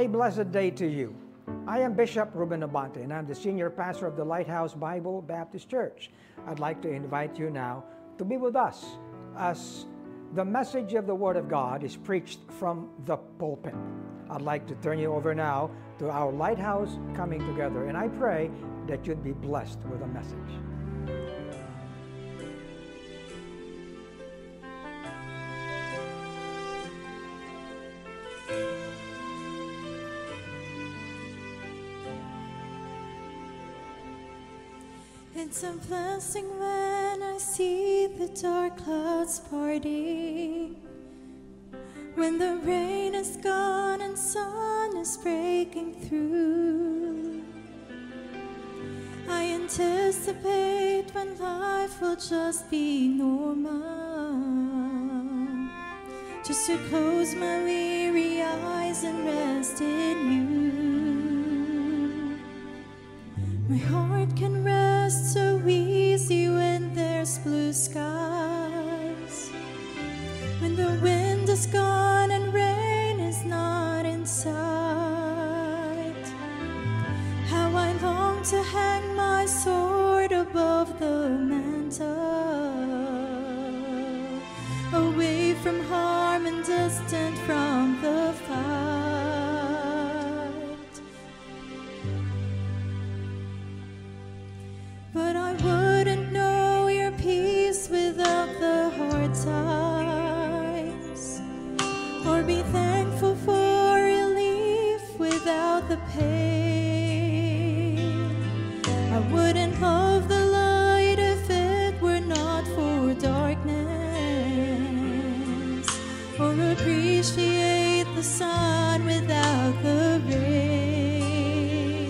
a blessed day to you. I am Bishop Ruben Abante, and I'm the senior pastor of the Lighthouse Bible Baptist Church. I'd like to invite you now to be with us as the message of the Word of God is preached from the pulpit. I'd like to turn you over now to our Lighthouse Coming Together, and I pray that you'd be blessed with the message. It's a blessing when I see the dark clouds parting, when the rain is gone and sun is breaking through. I anticipate when life will just be normal, just to close my weary eyes and rest in you. My heart can rest so easy when there's blue skies, when the wind is gone and rain is not in sight. How I long to hang my sword above the mantle, away from harm and distant from the fight. But I wouldn't know your peace without the hard times, or be thankful for relief without the pain. I wouldn't love the light if it were not for darkness, or appreciate the sun without the rain.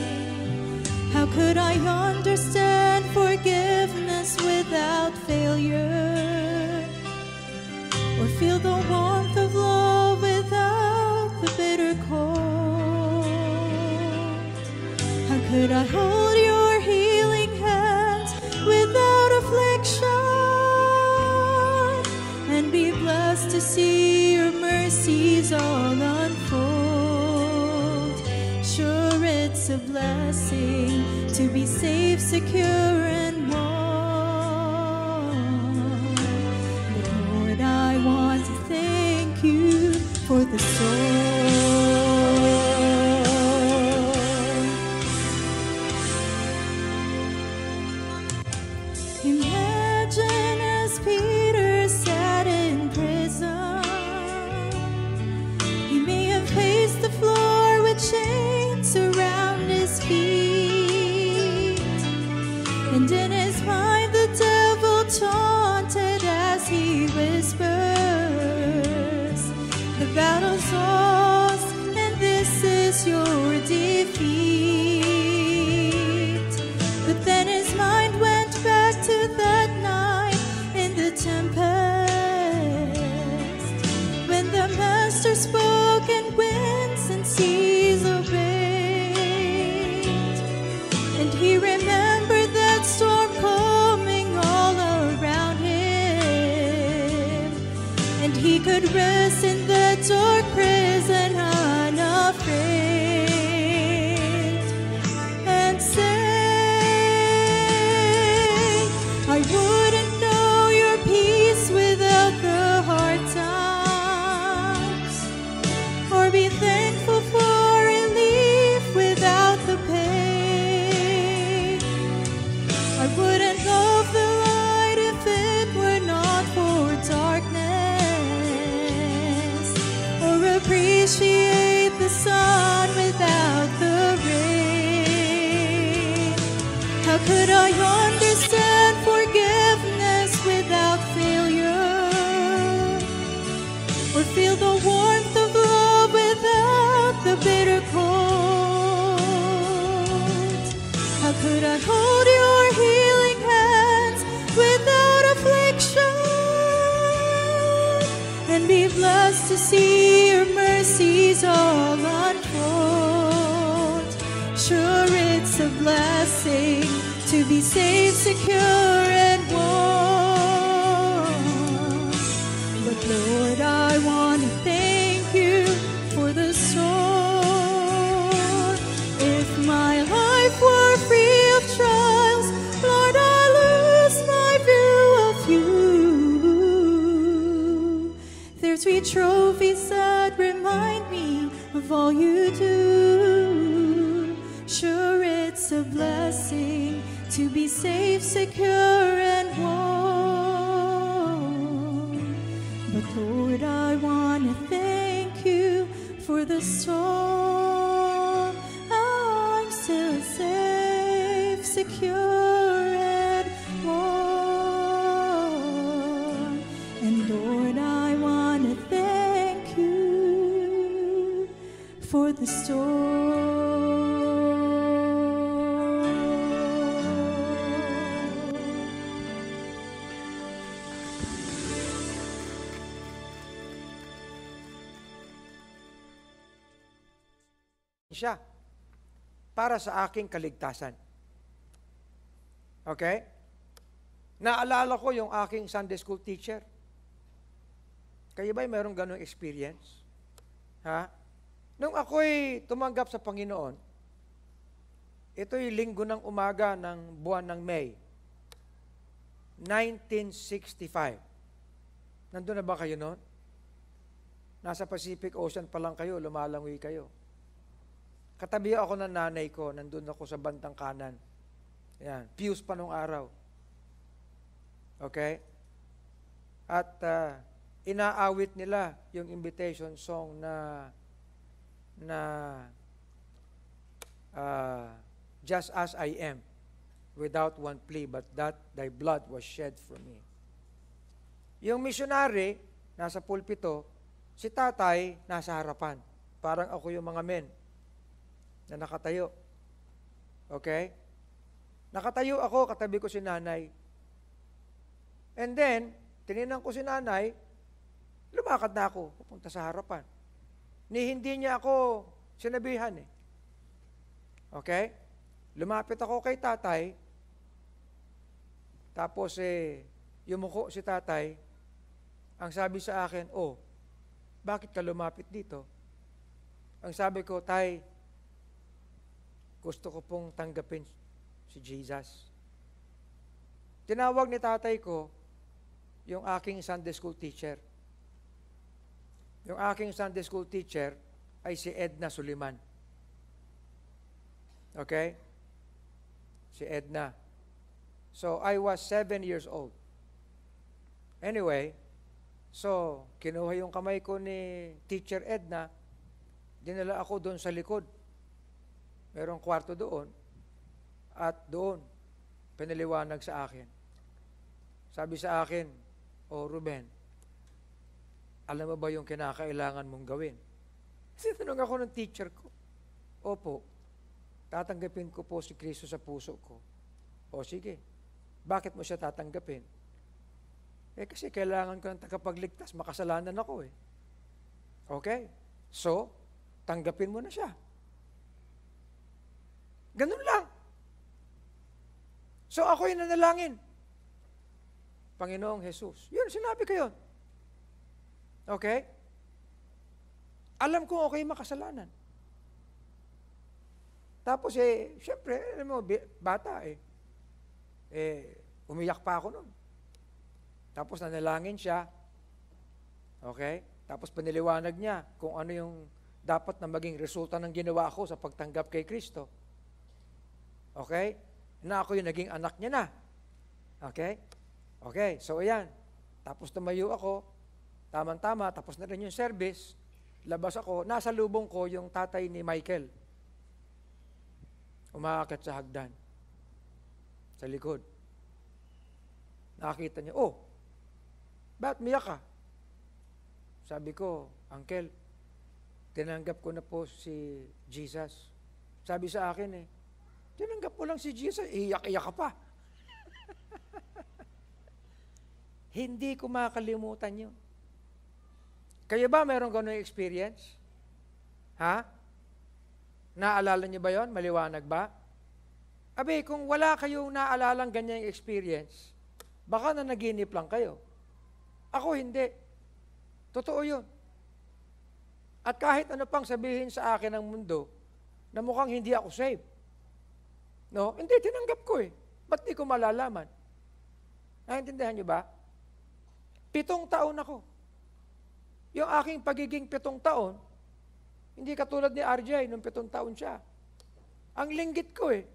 How could I understand forgiveness without failure, or feel the warmth of love without the bitter cold? How could I hold your healing hands without affliction, and be blessed to see your mercies all unfold? Sure, it's a blessing to be safe, secure, and warm. But Lord, I want to thank you for the soul. Imagine as Peter sat in prison, he may have paced the floor with chains around his feet, and in his mind the devil taunted as he whispers, the battle's lost and this is your defeat. But then his mind went back to that night in the tempest, when the master spoke and winds and seas obeyed, and he remembered that storm coming all around him, and he could rest in that dark prison unafraid, and say, I wouldn't know your peace without the hard times, or be thankful for relief without the pain. I wouldn't love the light if it were not for darkness, or appreciate the sun without the rain. How could I understand forgiveness without failure, or feel the warmth of love without the bitter cold? How could I hold your healing hands without affliction, and be blessed to see your mercies all unfold? Sure, it's a blessing to be safe, secure, and warm. But Lord, I want to thank you for the soul. sweet trophies that remind me of all you do. Sure, it's a blessing to be safe, secure, and warm. But Lord, I want to thank you for the storm. I'm still safe, secure, and warm. And Lord, I want to thank you for the storm. Siya para sa aking kaligtasan. Okay? Naalala ko yung aking Sunday school teacher. Kayo ba'y mayroong ganong experience? Ha? Nung ako'y tumanggap sa Panginoon, ito'y linggo ng umaga ng buwan ng May, 1965. Nandun na ba kayo noon? Nasa Pacific Ocean pa lang kayo, lumalangoy kayo. Katabi ako ng nanay ko, nandun ako sa bandang kanan. Yan, Pius pa nung araw. Okay? At inaawit nila yung invitation song na just as I am, without one plea, but that thy blood was shed for me. Yung missionary, nasa pulpito, si tatay, nasa harapan. Parang ako yung mga men na nakatayo. Okay? Nakatayo ako, katabi ko si nanay. And then, tinignan ko si nanay, lumakad na ako, pupunta sa harapan. Hindi niya ako sinabihan eh. Okay? Lumapit ako kay tatay, tapos yumuko si tatay, ang sabi sa akin, oh, bakit ka lumapit dito? Ang sabi ko, tay, gusto ko pong tanggapin si Jesus. Tinawag ni tatay ko yung aking Sunday school teacher. Yung aking Sunday school teacher ay si Edna Suliman. Okay? Si Edna. So, I was 7 years old. Anyway, so, kinuha yung kamay ko ni Teacher Edna, dinala ako doon sa likod. Merong kwarto doon, at doon, pinaliwanag sa akin. Sabi sa akin, oh Ruben, alam mo ba yung kinakailangan mong gawin? Tinanong ako ng teacher ko. Opo, tatanggapin ko po si Kristo sa puso ko. O sige, bakit mo siya tatanggapin? Kasi kailangan ko ng tagapagligtas, makasalanan ako eh. Okay? So, tanggapin mo na siya. Ganun lang. So ako'y nanalangin. Panginoong Jesus. Yun, sinabi ko yun. Okay? Alam ko okay makasalanan. Tapos syempre, alam mo, bata umiyak pa ako nun. Tapos nanalangin siya. Okay? Tapos paniliwanag niya kung ano yung dapat na maging resulta ng ginawa ko sa pagtanggap kay Kristo. Okay? Na ako yung naging anak niya na. Okay? Okay, so ayan. Tapos tumayo ako, tamang-tama, tapos na rin yung service, labas ako, nasa lubong ko yung tatay ni Michael. Umaakit sa hagdan. Sa likod. Nakakita niya, oh, bakit miyak ka? Sabi ko, Uncle, tinanggap ko na po si Jesus. Sabi sa akin tinanggap mo lang si Jesus, iyak-iyak ka pa. Hindi ko makalimutan yun. Kayo ba mayroong ganong experience? Ha? Naalala niyo ba yon? Maliwanag ba? Abe, kung wala kayong naalalang ganyang experience, baka na naginip lang kayo. Ako hindi. Totoo yun. At kahit ano pang sabihin sa akin ng mundo, na mukhang hindi ako saved. No? Hindi, tinanggap ko Ba't di ko malalaman? Naintindihan niyo ba? 7 taon ako. Yung aking pagiging 7 taon, hindi katulad ni RJ nung 7 taon siya. Ang linggit ko eh.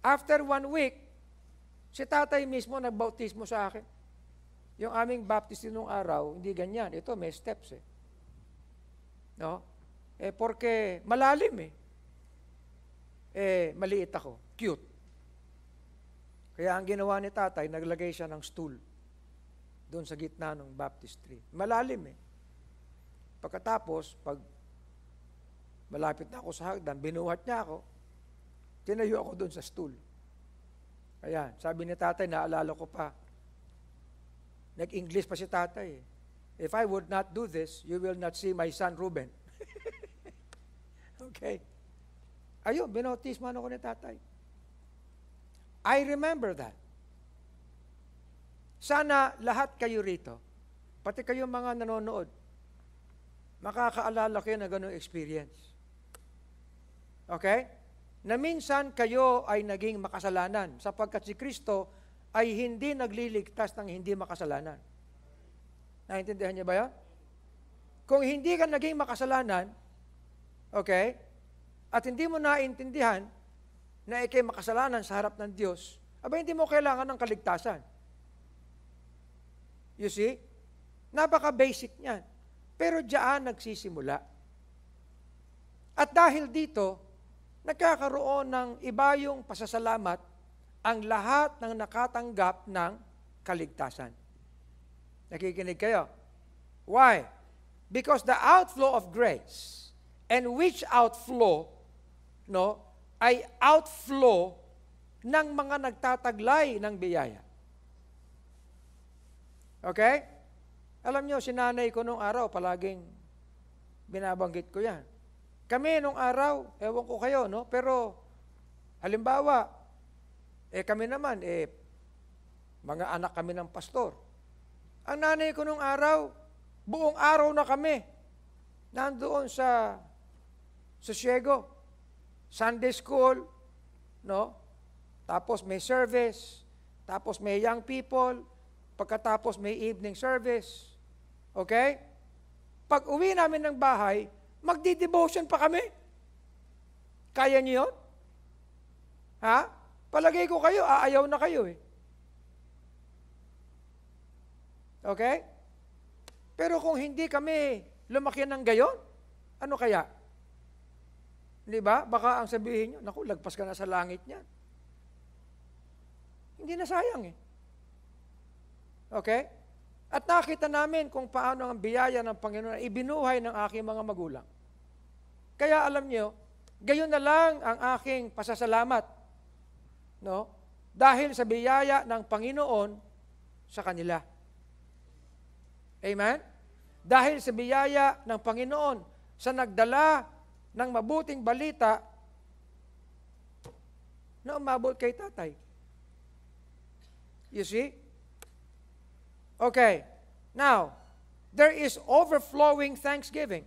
After 1 week, si tatay mismo nagbautismo sa akin. Yung aming baptism nung araw, hindi ganyan. Ito, may steps eh. No? Porque malalim eh. Maliit ako. Cute. Kaya ang ginawa ni tatay, naglagay siya ng stool doon sa gitna ng baptistry. Malalim eh. Pagkatapos, pag malapit na ako sa hagdan, binuhat niya ako, tinayo ako doon sa stool. Ayan, sabi ni tatay, naalala ko pa, nag-English pa si tatay eh. If I would not do this, you will not see my son Ruben. Okay. Ayun, binautismo ako ni tatay. I remember that. Sana lahat kayo rito, pati kayo mga nanonood, makakaalala kayo na ganung experience. Okay? Na minsan kayo ay naging makasalanan sapagkat si Kristo ay hindi nagliligtas ng hindi makasalanan. Naintindihan niyo ba yan? Kung hindi ka naging makasalanan, okay, at hindi mo naintindihan na ikay makasalanan sa harap ng Diyos, aba hindi mo kailangan ng kaligtasan. You see? Napaka-basic niyan. Pero diyan nagsisimula. At dahil dito, nagkakaroon ng iba yung pasasalamat ang lahat ng nakatanggap ng kaligtasan. Nakikinig kayo? Why? Because the outflow of grace, and which outflow, no, ay outflow ng mga nagtataglay ng biyaya. Okay? Alam nyo, si nanay ko nung araw, palaging binabanggit ko yan. Kami nung araw, ewan ko kayo, no? Pero, halimbawa, kami naman, mga anak kami ng pastor. Ang nanay ko nung araw, buong araw na kami, nandoon sa Siego, Sunday school, no? Tapos may service, tapos may young people, pagkatapos may evening service. Okay? Pag uwi namin ng bahay, magdi-devotion pa kami. Kaya niyo yun? Ha? Palagay ko kayo, aayaw na kayo eh. Okay? Pero kung hindi kami lumaki ng gayon, ano kaya? Di ba? Baka ang sabihin nyo, naku, lagpas ka na sa langit niyan. Hindi na sayang eh. Okay? At nakita namin kung paano ang biyaya ng Panginoon ibinuhay ng aking mga magulang. Kaya alam niyo, gayon na lang ang aking pasasalamat. No? Dahil sa biyaya ng Panginoon sa kanila. Amen? Dahil sa biyaya ng Panginoon sa nagdala ng mabuting balita na umabot kay tatay. You see? Okay. Now, there is overflowing thanksgiving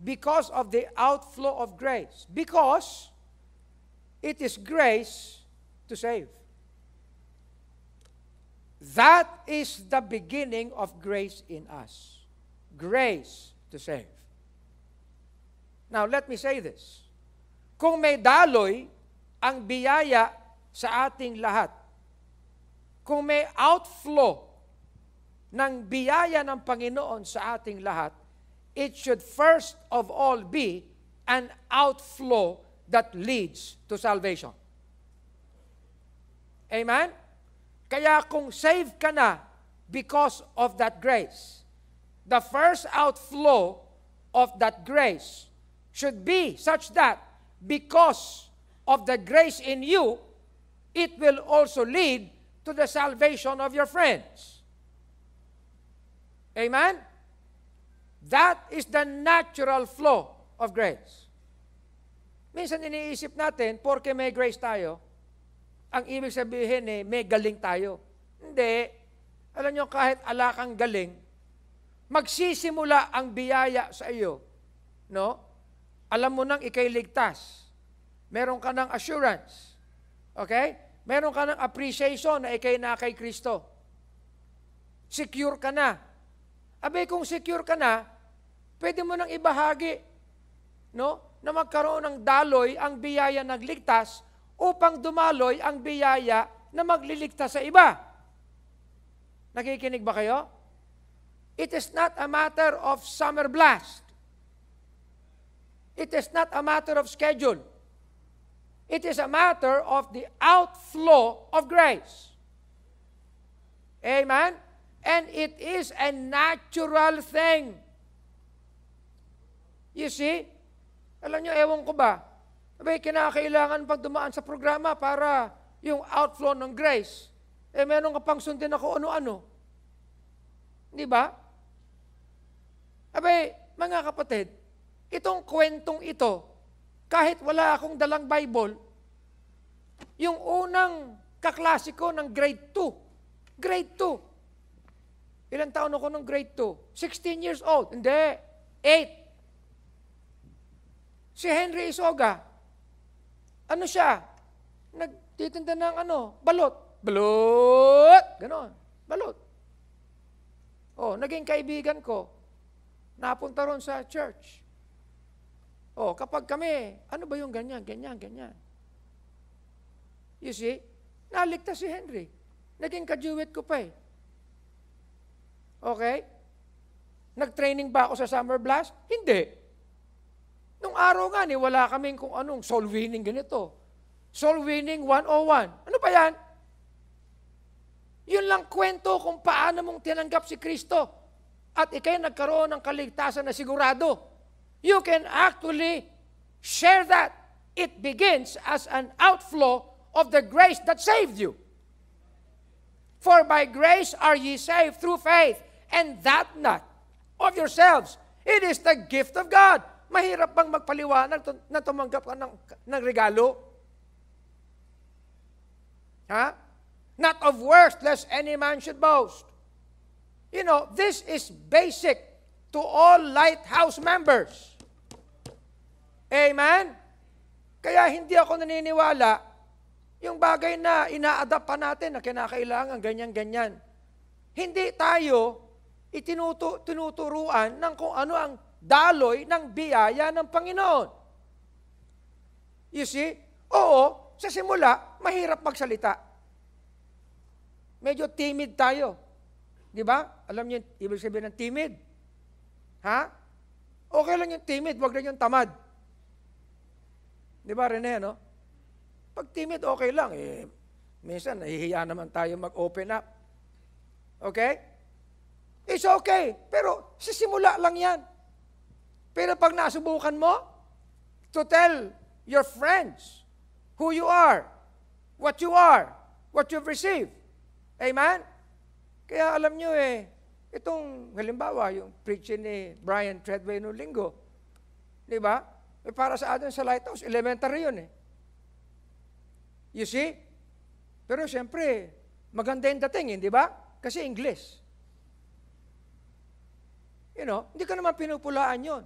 because of the outflow of grace. Because it is grace to save. That is the beginning of grace in us. Grace to save. Now, let me say this. Kung may daloy ang biyaya sa ating lahat, kung may outflow ng biyaya ng Panginoon sa ating lahat, it should first of all be an outflow that leads to salvation. Amen? Kaya kung saved ka na because of that grace, the first outflow of that grace should be such that because of the grace in you, it will also lead to the salvation of your friends. Amen? That is the natural flow of grace. Minsan iniisip natin, porque may grace tayo, ang ibig sabihin may galing tayo. Hindi. Alam nyo, kahit ala kang galing, magsisimula ang biyaya sa iyo. No? Alam mo nang ikay ligtas. Meron ka ng assurance. Okay? Meron ka ng appreciation na ikay na kay Kristo. secure ka na. Abay, kung secure ka na, pwede mo nang ibahagi, no? Na magkaroon ng daloy ang biyaya nagligtas upang dumaloy ang biyaya na magliligtas sa iba. Nakikinig ba kayo? It is not a matter of summer blast. It is not a matter of schedule. It is a matter of the outflow of grace. Amen? And it is a natural thing. You see? Alam nyo, ewan ko ba? Abay, kinakailangan pag dumaan sa programa para yung outflow ng grace. Meron ka pang sundin ako ano-ano. Di ba? Abay, mga kapatid, itong kwentong ito, kahit wala akong dalang Bible, yung unang kaklasiko ng grade 2. Grade 2. Ilang taon ako nung grade 2? 16 years old. Hindi. 8. Si Henry Isoga, ano siya? Nagtitinda ng balot. Balot! Ganon. Balot. Oh, naging kaibigan ko. Napunta ron sa church. Oh, kapag kami, ano ba yung ganyan, ganyan, ganyan? You see? Naligtas si Henry. Naging kajuwit ko pa eh. Okay? Nag-training ba ako sa Summer Blast? Hindi. Nung araw nga, wala kaming kung anong soul winning ganito. Soul winning 101. Ano ba yan? Yun lang kwento kung paano mong tinanggap si Kristo. At ikay nagkaroon ng kaligtasan na sigurado. You can actually share that. It begins as an outflow of the grace that saved you. For by grace are ye saved through faith, and that not of yourselves. It is the gift of God. Mahirap bang magpaliwanag na tumanggap ka ng regalo? Ha? Not of works, lest any man should boast. You know, this is basic to all Lighthouse members. Amen? Kaya hindi ako naniniwala yung bagay na ina-adapt pa natin na kinakailangan ganyan-ganyan. Hindi tayo tinuturuan ng kung ano ang daloy ng biyaya ng Panginoon. You see? Oo, sa simula, mahirap magsalita. Medyo timid tayo. Di ba? Alam niyo, ibig sabihin ng timid? Ha? Okay lang yung timid, wag lang yung tamad. Di ba, Rene, no? Pag timid, okay lang. Minsan, nahihiya naman tayo mag-open up. Okay? It's okay. Pero, sa simula lang yan. Pero pag nasubukan mo to tell your friends who you are, what you've received. Amen? Kaya alam nyo itong halimbawa, yung preaching ni Brian Treadway noong linggo, di ba? Para sa atin sa Lighthouse, elementary yun You see? Pero siyempre, maganda yung dating, di ba? Kasi English. You know, hindi ka naman pinupulaan yun.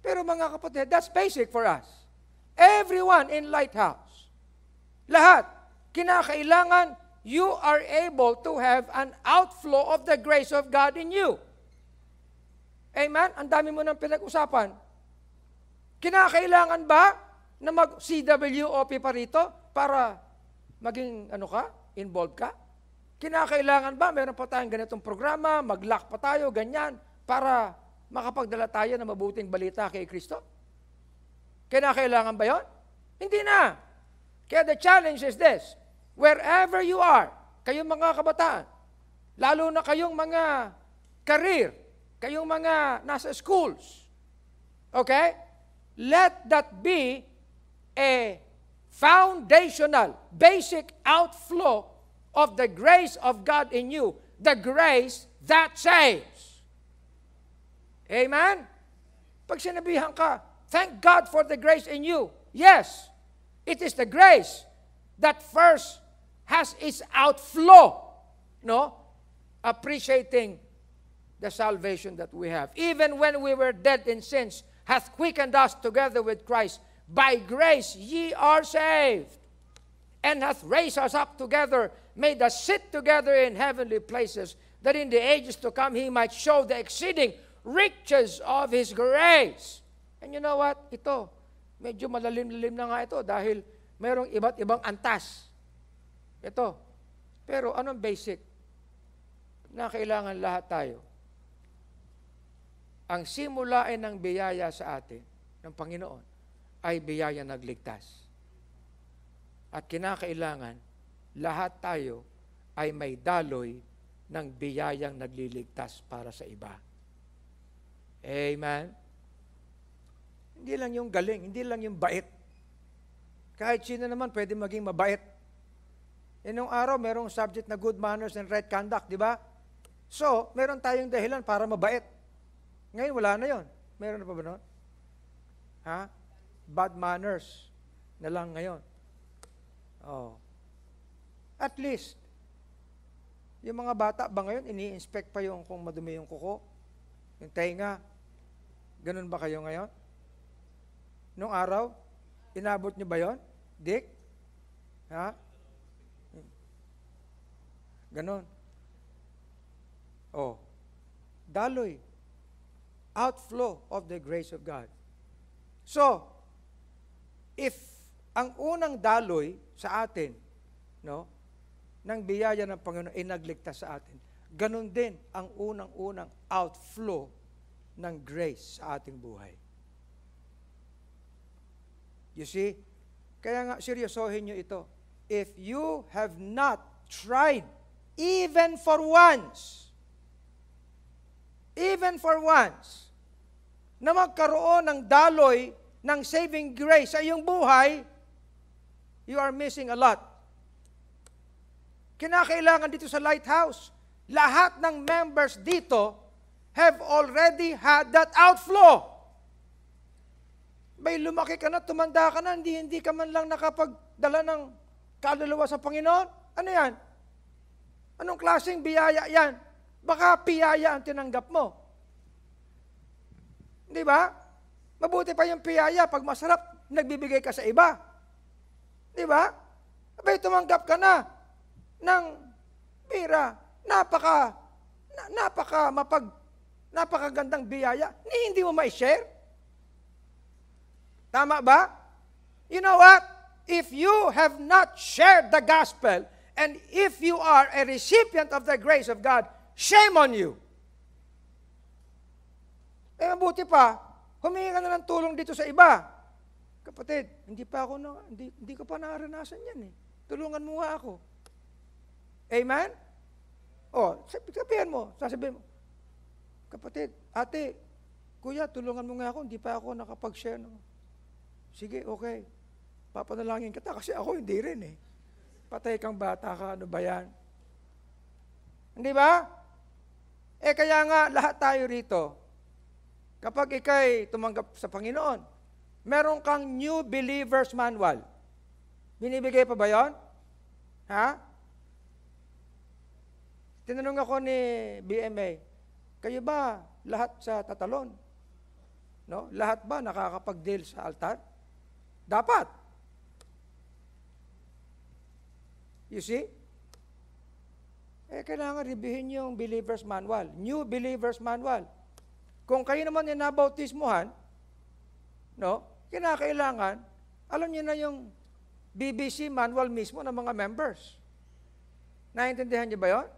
Pero mga kapatid, that's basic for us. Everyone in Lighthouse, lahat, kinakailangan you are able to have an outflow of the grace of God in you. Amen? Ang dami mo nang pinag-usapan. Kinakailangan ba na mag-CWOP pa rito para maging, involved ka? Kinakailangan ba, meron pa tayong ganitong programa, mag-lock pa tayo, ganyan, para makapagdala tayo ng mabuting balita kay Kristo? Kinakailangan ba yon? Hindi na. Kaya the challenge is this, wherever you are, kayong mga kabataan, lalo na kayong mga career, kayong mga nasa schools, okay? Let that be a foundational, basic outflow of the grace of God in you, the grace that saves. Amen? Pag sinabihan ka, thank God for the grace in you. Yes, it is the grace that first has its outflow, appreciating the salvation that we have. Even when we were dead in sins, hath quickened us together with Christ. By grace ye are saved. and hath raised us up together, made us sit together in heavenly places, that in the ages to come He might show the exceeding riches of His grace. And you know what? Ito, medyo malalim-lalim na nga ito dahil mayroong iba't ibang antas. Ito. Pero anong basic? Na kailangan lahat tayo. Ang simulain ng biyaya sa atin, ng Panginoon, ay biyaya nagligtas. At kinakailangan, lahat tayo ay may daloy ng biyayang nagliligtas para sa iba. Amen? Hindi lang yung galing, hindi lang yung bait. Kahit sino naman pwede maging mabait. Nung araw, merong subject na good manners and right conduct, di ba? So, meron tayong dahilan para mabait. Ngayon, wala na yon. Meron na pa ba nun? Ha? Bad manners na lang ngayon. Oh. At least, yung mga bata ba ngayon, ini-inspect pa yung kung madumi yung kuko, yung tenga. Ganun ba kayo ngayon? Nung araw, inabot nyo ba yon? Dick? Ha? Ganun. Oh. Daloy. Outflow of the grace of God. So, if ang unang daloy sa atin, no, ng biyaya ng Panginoon ay nagligtas sa atin, ganun din ang unang-unang outflow ng grace sa ating buhay. You see? Kaya nga, seryosohin nyo ito. If you have not tried, even for once, na magkaroon ng daloy ng saving grace sa iyong buhay, you are missing a lot. Kinakailangan dito sa Lighthouse, lahat ng members dito have already had that outflow. May lumaki ka na, tumanda ka na, hindi ka man lang nakapagdala ng kaluluwa sa Panginoon. Ano yan? Anong klaseng biyaya yan? Baka piyaya ang tinanggap mo. Di ba? Mabuti pa yung piyaya pag masarap, nagbibigay ka sa iba. Di ba? Abay, tumanggap ka na ng pira. Napakagandang biyaya. Hindi mo ma-share. Tama ba? You know what? If you have not shared the gospel, and if you are a recipient of the grace of God, shame on you. Mabuti pa, humingi ka na ng tulong dito sa iba. Kapatid, hindi ko pa naranasan yan eh. Tulungan mo nga ako. Amen? Sasabihin mo, kapatid, ate, kuya, tulungan mo nga ako, hindi pa ako nakapag-share. No? Sige, okay. Papanalangin kita kasi ako hindi rin eh. Patay kang bata ka, ano ba yan? Hindi ba? Kaya nga, lahat tayo rito, kapag ikay tumanggap sa Panginoon, meron kang New Believer's Manual. Binibigay pa ba yun? Ha? Tinanong ako ni BMA, kayo ba lahat sa tatalon? No? Lahat ba nakakapag-deal sa altar? Dapat. You see? Kailangan reviewin yung Believer's Manual. New Believer's Manual. Kung kayo naman yung nabautismuhan, no, kinakailangan, alam niyo na yung BBC manual mismo ng mga members. Naintindihan niyo ba yun?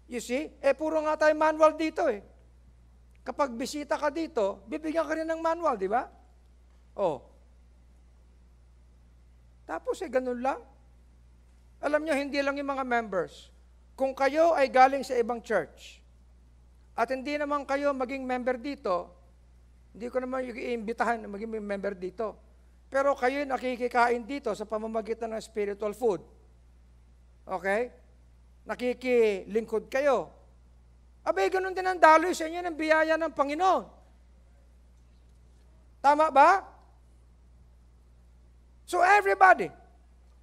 You see? Puro nga tayo manual dito eh. Kapag bisita ka dito, bibigyan ka rin ng manual, di ba? Tapos ganun lang. Alam niyo, hindi lang yung mga members. Kung kayo ay galing sa ibang church, at hindi naman kayo maging member dito, hindi ko naman i-imbitahan na maging member dito. Pero kayo nakikikain dito sa pamamagitan ng spiritual food. Okay? Nakikilingkod kayo. Abay, ganun din ang daloy sa inyo ng biyaya ng Panginoon. Tama ba? So everybody,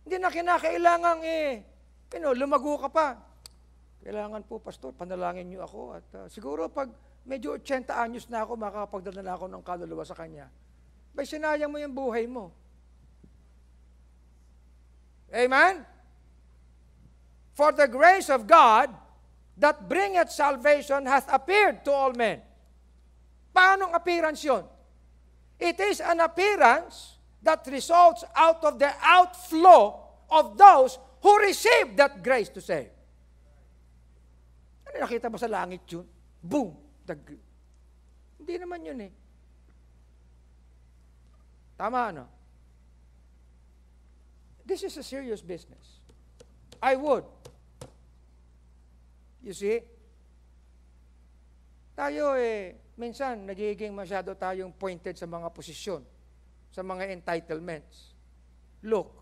hindi na kinakailangan lumago ka pa. Kailangan po, Pastor, panalangin niyo ako. At siguro pag medyo 80 anyos na ako, makakapagdala na ako ng kaluluwa sa Kanya. Bay, sinayang mo yung buhay mo. Amen? For the grace of God that bringeth salvation hath appeared to all men. Paanong appearance yun? It is an appearance that results out of the outflow of those who receive that grace to save. Ano nakita mo sa langit yun? Boom! Hindi naman yun eh. Tama, ano? This is a serious business. I would. You see? Tayo minsan nagiging masyado tayong pointed sa mga posisyon, sa mga entitlements. Look,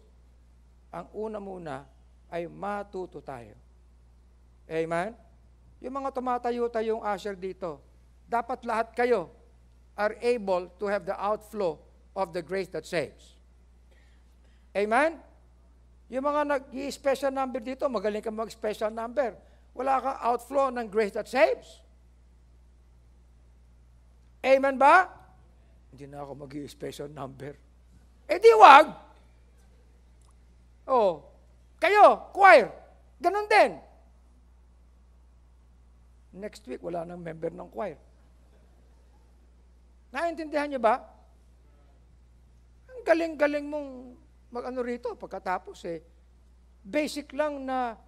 ang una muna ay matuto tayo. Amen? Yung mga tumatayo-tayong usher dito, dapat lahat kayo are able to have the outflow of the grace that saves. Amen? Yung mga nag-i-special number dito, magaling ka mag-special number. Wala kang outflow ng grace that saves. Amen ba? Hindi na ako mag-i-special number. Di wag. Oh, kayo, choir, ganun din. Next week, wala nang member ng choir. Naintindihan niyo ba? Ang galing-galing mong mag-ano rito pagkatapos basic lang na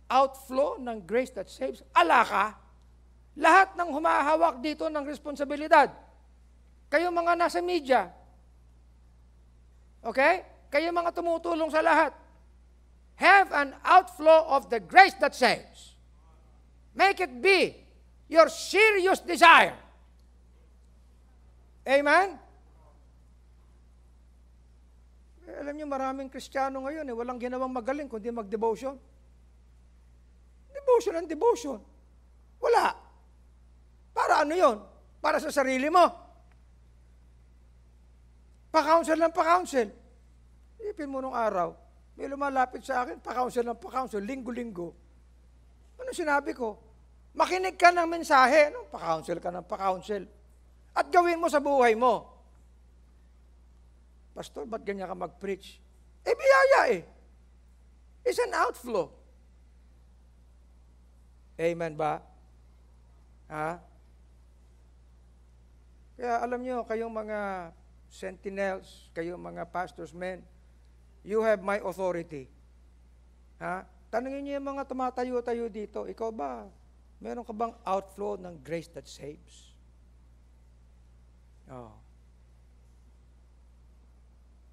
outflow ng grace that saves. Ala ka, lahat ng humahawak dito ng responsibilidad. Kayo mga nasa media. Okay? Kayo mga tumutulong sa lahat. Have an outflow of the grace that saves. Make it be your serious desire. Amen? Alam niyo, maraming Kristiyano ngayon, walang ginawang magaling kundi mag-devotion. Devotion and devotion. Wala. Para ano yon? Para sa sarili mo. Pa-counsel ng pa-counsel. Ipin mo nung araw, may lumalapit sa akin, pa-counsel ng pa-counsel, linggo-linggo. Ano sinabi ko? Makinig ka ng mensahe, no? Pa-counsel ka ng pa-counsel. At gawin mo sa buhay mo. Pastor, ba't ganyan ka mag-preach? Biyaya It's an outflow. Amen ba? Ha? Kaya alam nyo, kayong mga sentinels, kayong mga pastors men, you have my authority. Ha? Tanungin niyo yung mga tumatayo-tayo dito, ikaw ba, meron ka bang outflow ng grace that saves? Oh.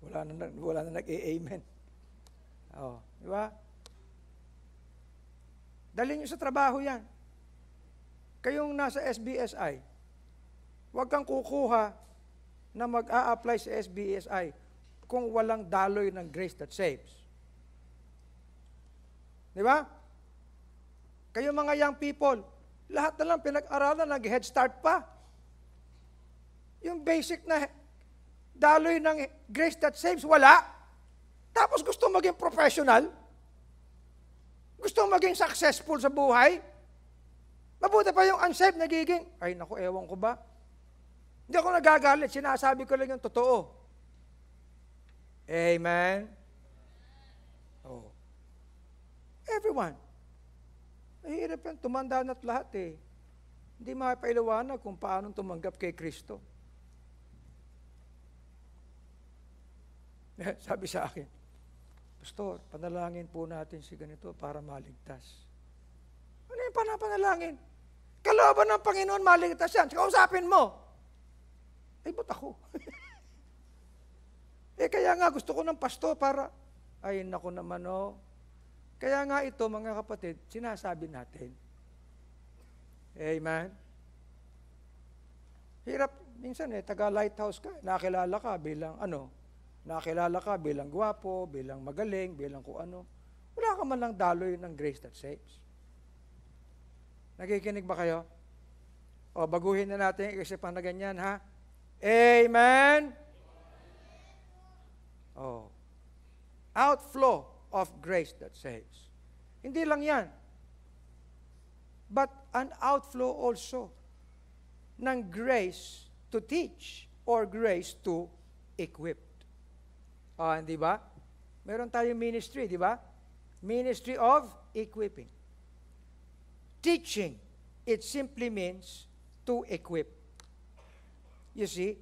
Wala na nag-amen. Oh, di ba? Dalhin niyo sa trabaho yan. Kayong nasa SBSI, huwag kang kukuha na mag-a-apply sa SBSI kung walang daloy ng grace that saves. Di ba? Kayong mga young people, lahat na lang pinag-aralan, nag-head start pa. Yung basic na daloy ng grace that saves, wala. Tapos gusto maging professional? Gusto maging successful sa buhay? Mabuti pa yung unsaved nagiging, ay naku, ewan ko ba? Hindi ako nagagalit, sinasabi ko lang yung totoo. Amen? Oh. Everyone. Mahirap yan, tumanda na't lahat Hindi mapailawanag kung paano tumanggap kay Kristo. Sabi sa akin, Pastor, panalangin po natin si ganito para maligtas. Ano yung panapanalangin? Kalooban ng Panginoon, maligtas yan. Kausapin mo. Ba't ako? Kaya nga gusto ko ng pastor para, ay naku naman Kaya nga ito, mga kapatid, sinasabi natin. Amen? Hirap, minsan taga-lighthouse ka, nakilala ka bilang nakilala ka bilang gwapo, bilang magaling, bilang kung ano. Wala ka man lang daloy ng grace that saves. Nakikinig ba kayo? O, baguhin na natin yung isipan na ganyan, ha? Amen? Oh. Outflow of grace that saves. Hindi lang yan. But an outflow also ng grace to teach or grace to equip. Hindi ba? Meron tayong ministry, di ba? Ministry of equipping. Teaching, it simply means to equip. You see?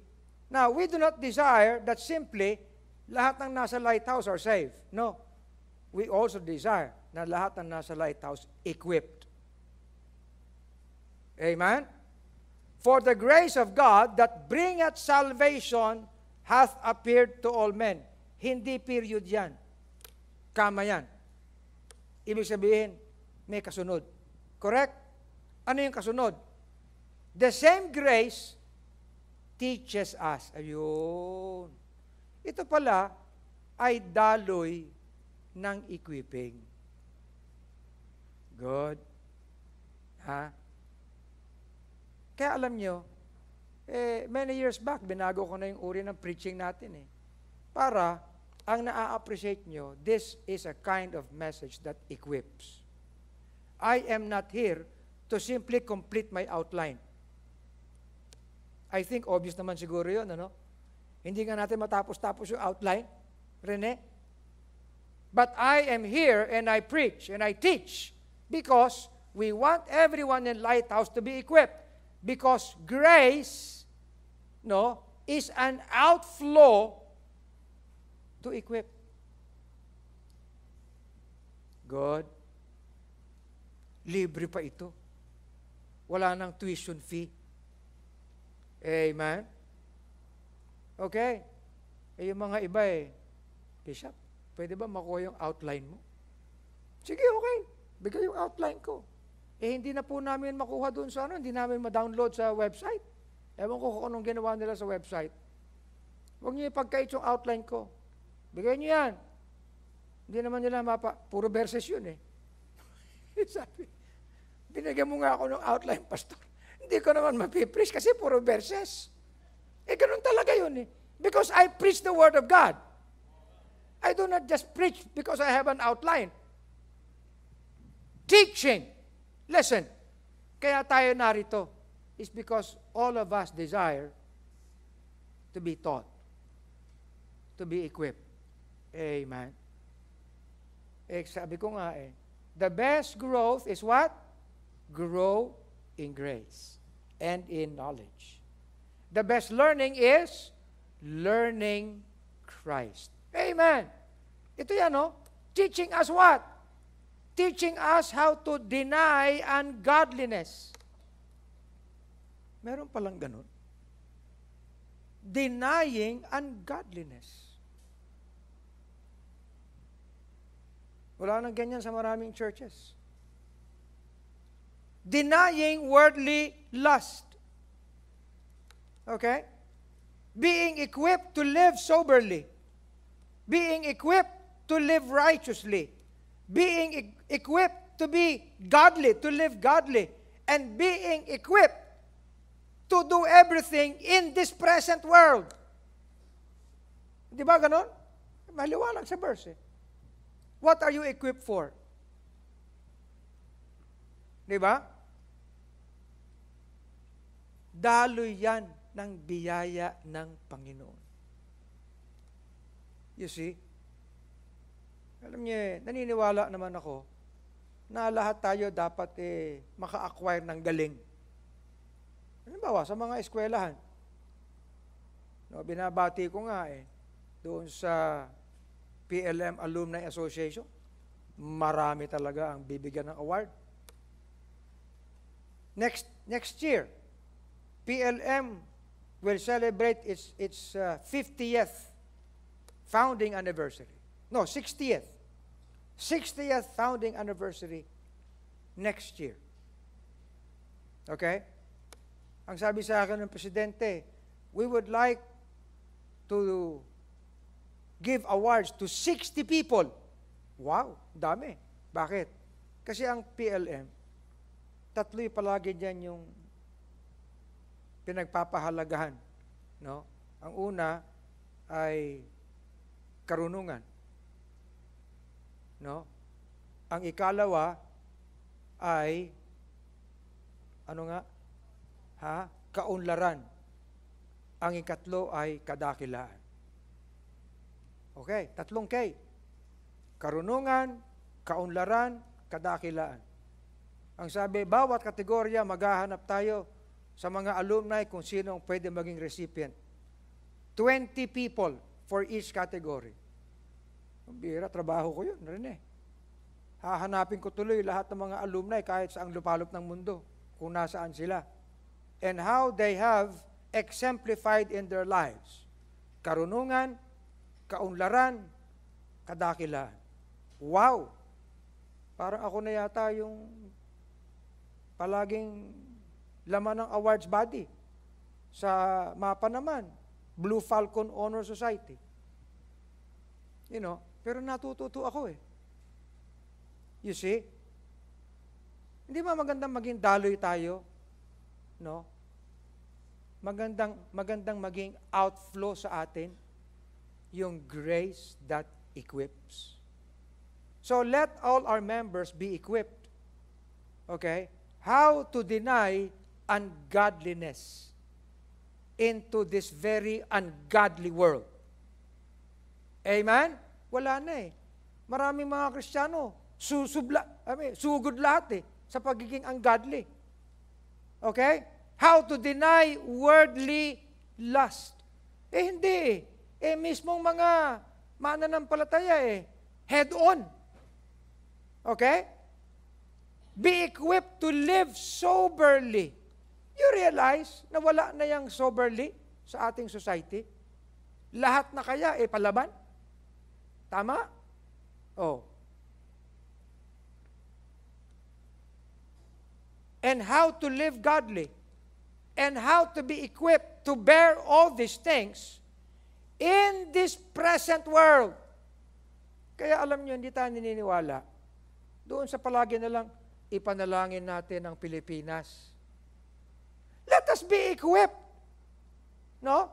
Now, we do not desire that simply lahat ng nasa lighthouse are saved. No. We also desire na lahat ng nasa lighthouse equipped. Amen? For the grace of God that bringeth salvation hath appeared to all men. Hindi period yan. Kama yan. Ibig sabihin, may kasunod. Correct? Ano yung kasunod? The same grace teaches us. Ayun. Ito pala ay daloy ng equipping. Good. Ha? Kaya alam nyo, many years back, binago ko na yung uri ng preaching natin Para, ang na-appreciate nyo, this is a kind of message that equips. I am not here to simply complete my outline. I think obvious naman siguro yun, ano? Hindi nga natin matapos-tapos yung outline, Rene. But I am here and I preach and I teach because we want everyone in Lighthouse to be equipped. Because grace, is an outflow to equip. God, libre pa ito. Wala nang tuition fee. Amen? Okay. Yung mga iba Bishop, pwede ba makuha yung outline mo? Sige, okay. Bigay yung outline ko. Hindi na po namin makuha doon sa hindi namin ma-download sa website. Ewan ko kung anong ginawa nila sa website. Huwag niyo ipagkait yung outline ko. Bigay niyo yan. Hindi naman nila puro verses yun Sabi, binigyan mo nga ako ng outline, pastor. Hindi ko naman mapipreach kasi puro verses. Ganun talaga yun Because I preach the Word of God. I do not just preach because I have an outline. Teaching. Listen, kaya tayo narito is because all of us desire to be taught, to be equipped. Amen. Sabi ko nga the best growth is what? Grow in grace and in knowledge. The best learning is learning Christ. Amen. Ito yan, Teaching us what? Teaching us how to deny ungodliness. Meron palang ganun. Denying ungodliness. Wala nang ganyan sa maraming churches. Denying worldly lust. Okay? Being equipped to live soberly. Being equipped to live righteously. Being equipped to be godly, to live godly. And being equipped to do everything in this present world. Di ba ganon? Maliwanag sa verse What are you equipped for? Di ba? Daloy yan ng biyaya ng Panginoon. You see? Alam niyo, naniniwala naman ako na lahat tayo dapat maka-acquire ng galing. Halimbawa, sa mga eskwelahan. Binabati ko nga doon sa PLM Alumni Association, marami talaga ang bibigyan ng award. Next year, PLM will celebrate its 50th founding anniversary. No, 60th. 60th founding anniversary next year. Okay? Ang sabi sa akin ng presidente, we would like to give awards to 60 people. Wow, dami. Bakit? Kasi ang PLM, tatlo'y palagi dyan yung pinagpapahalagahan. No? Ang una ay karunungan. No? Ang ikalawa ay kaunlaran. Ang ikatlo ay kadakilaan. Okay, 3 K. karunungan, kaunlaran, kadakilaan. Ang sabi, bawat kategorya maghahanap tayo sa mga alumni kung sino ang pwede maging recipient. 20 people for each category. Ang bira, trabaho ko yun, Rene. Hahanapin ko tuloy lahat ng mga alumni kahit sa ang lupalop ng mundo, kung nasaan sila. And how they have exemplified in their lives. Karunungan, kaunlaran, kadakilaan. Wow! Parang ako na yata yung palaging laman ng awards body. Sa mapa naman, Blue Falcon Honor Society. You know, pero natututo ako eh. You see? Hindi ba magandang maging daloy tayo? No? Magandang maging outflow sa atin yung grace that equips. So let all our members be equipped. Okay? How to deny ungodliness into this very ungodly world. Amen? Wala na eh. Maraming mga Kristiyano, sugod lahat eh, sa pagiging ungodly. Okay? How to deny worldly lust. Eh hindi eh. Eh mismong mga mananampalataya eh, head on. Okay? Be equipped to live soberly. You realize na wala na yung soberly sa ating society? Lahat na kaya eh palaban? Tama? Oh. And how to live godly. And how to be equipped to bear all these things in this present world. Kaya alam nyo, hindi tayo naniniwala. Doon sa palagi na lang, ipanalangin natin ang Pilipinas. Let us be equipped. No?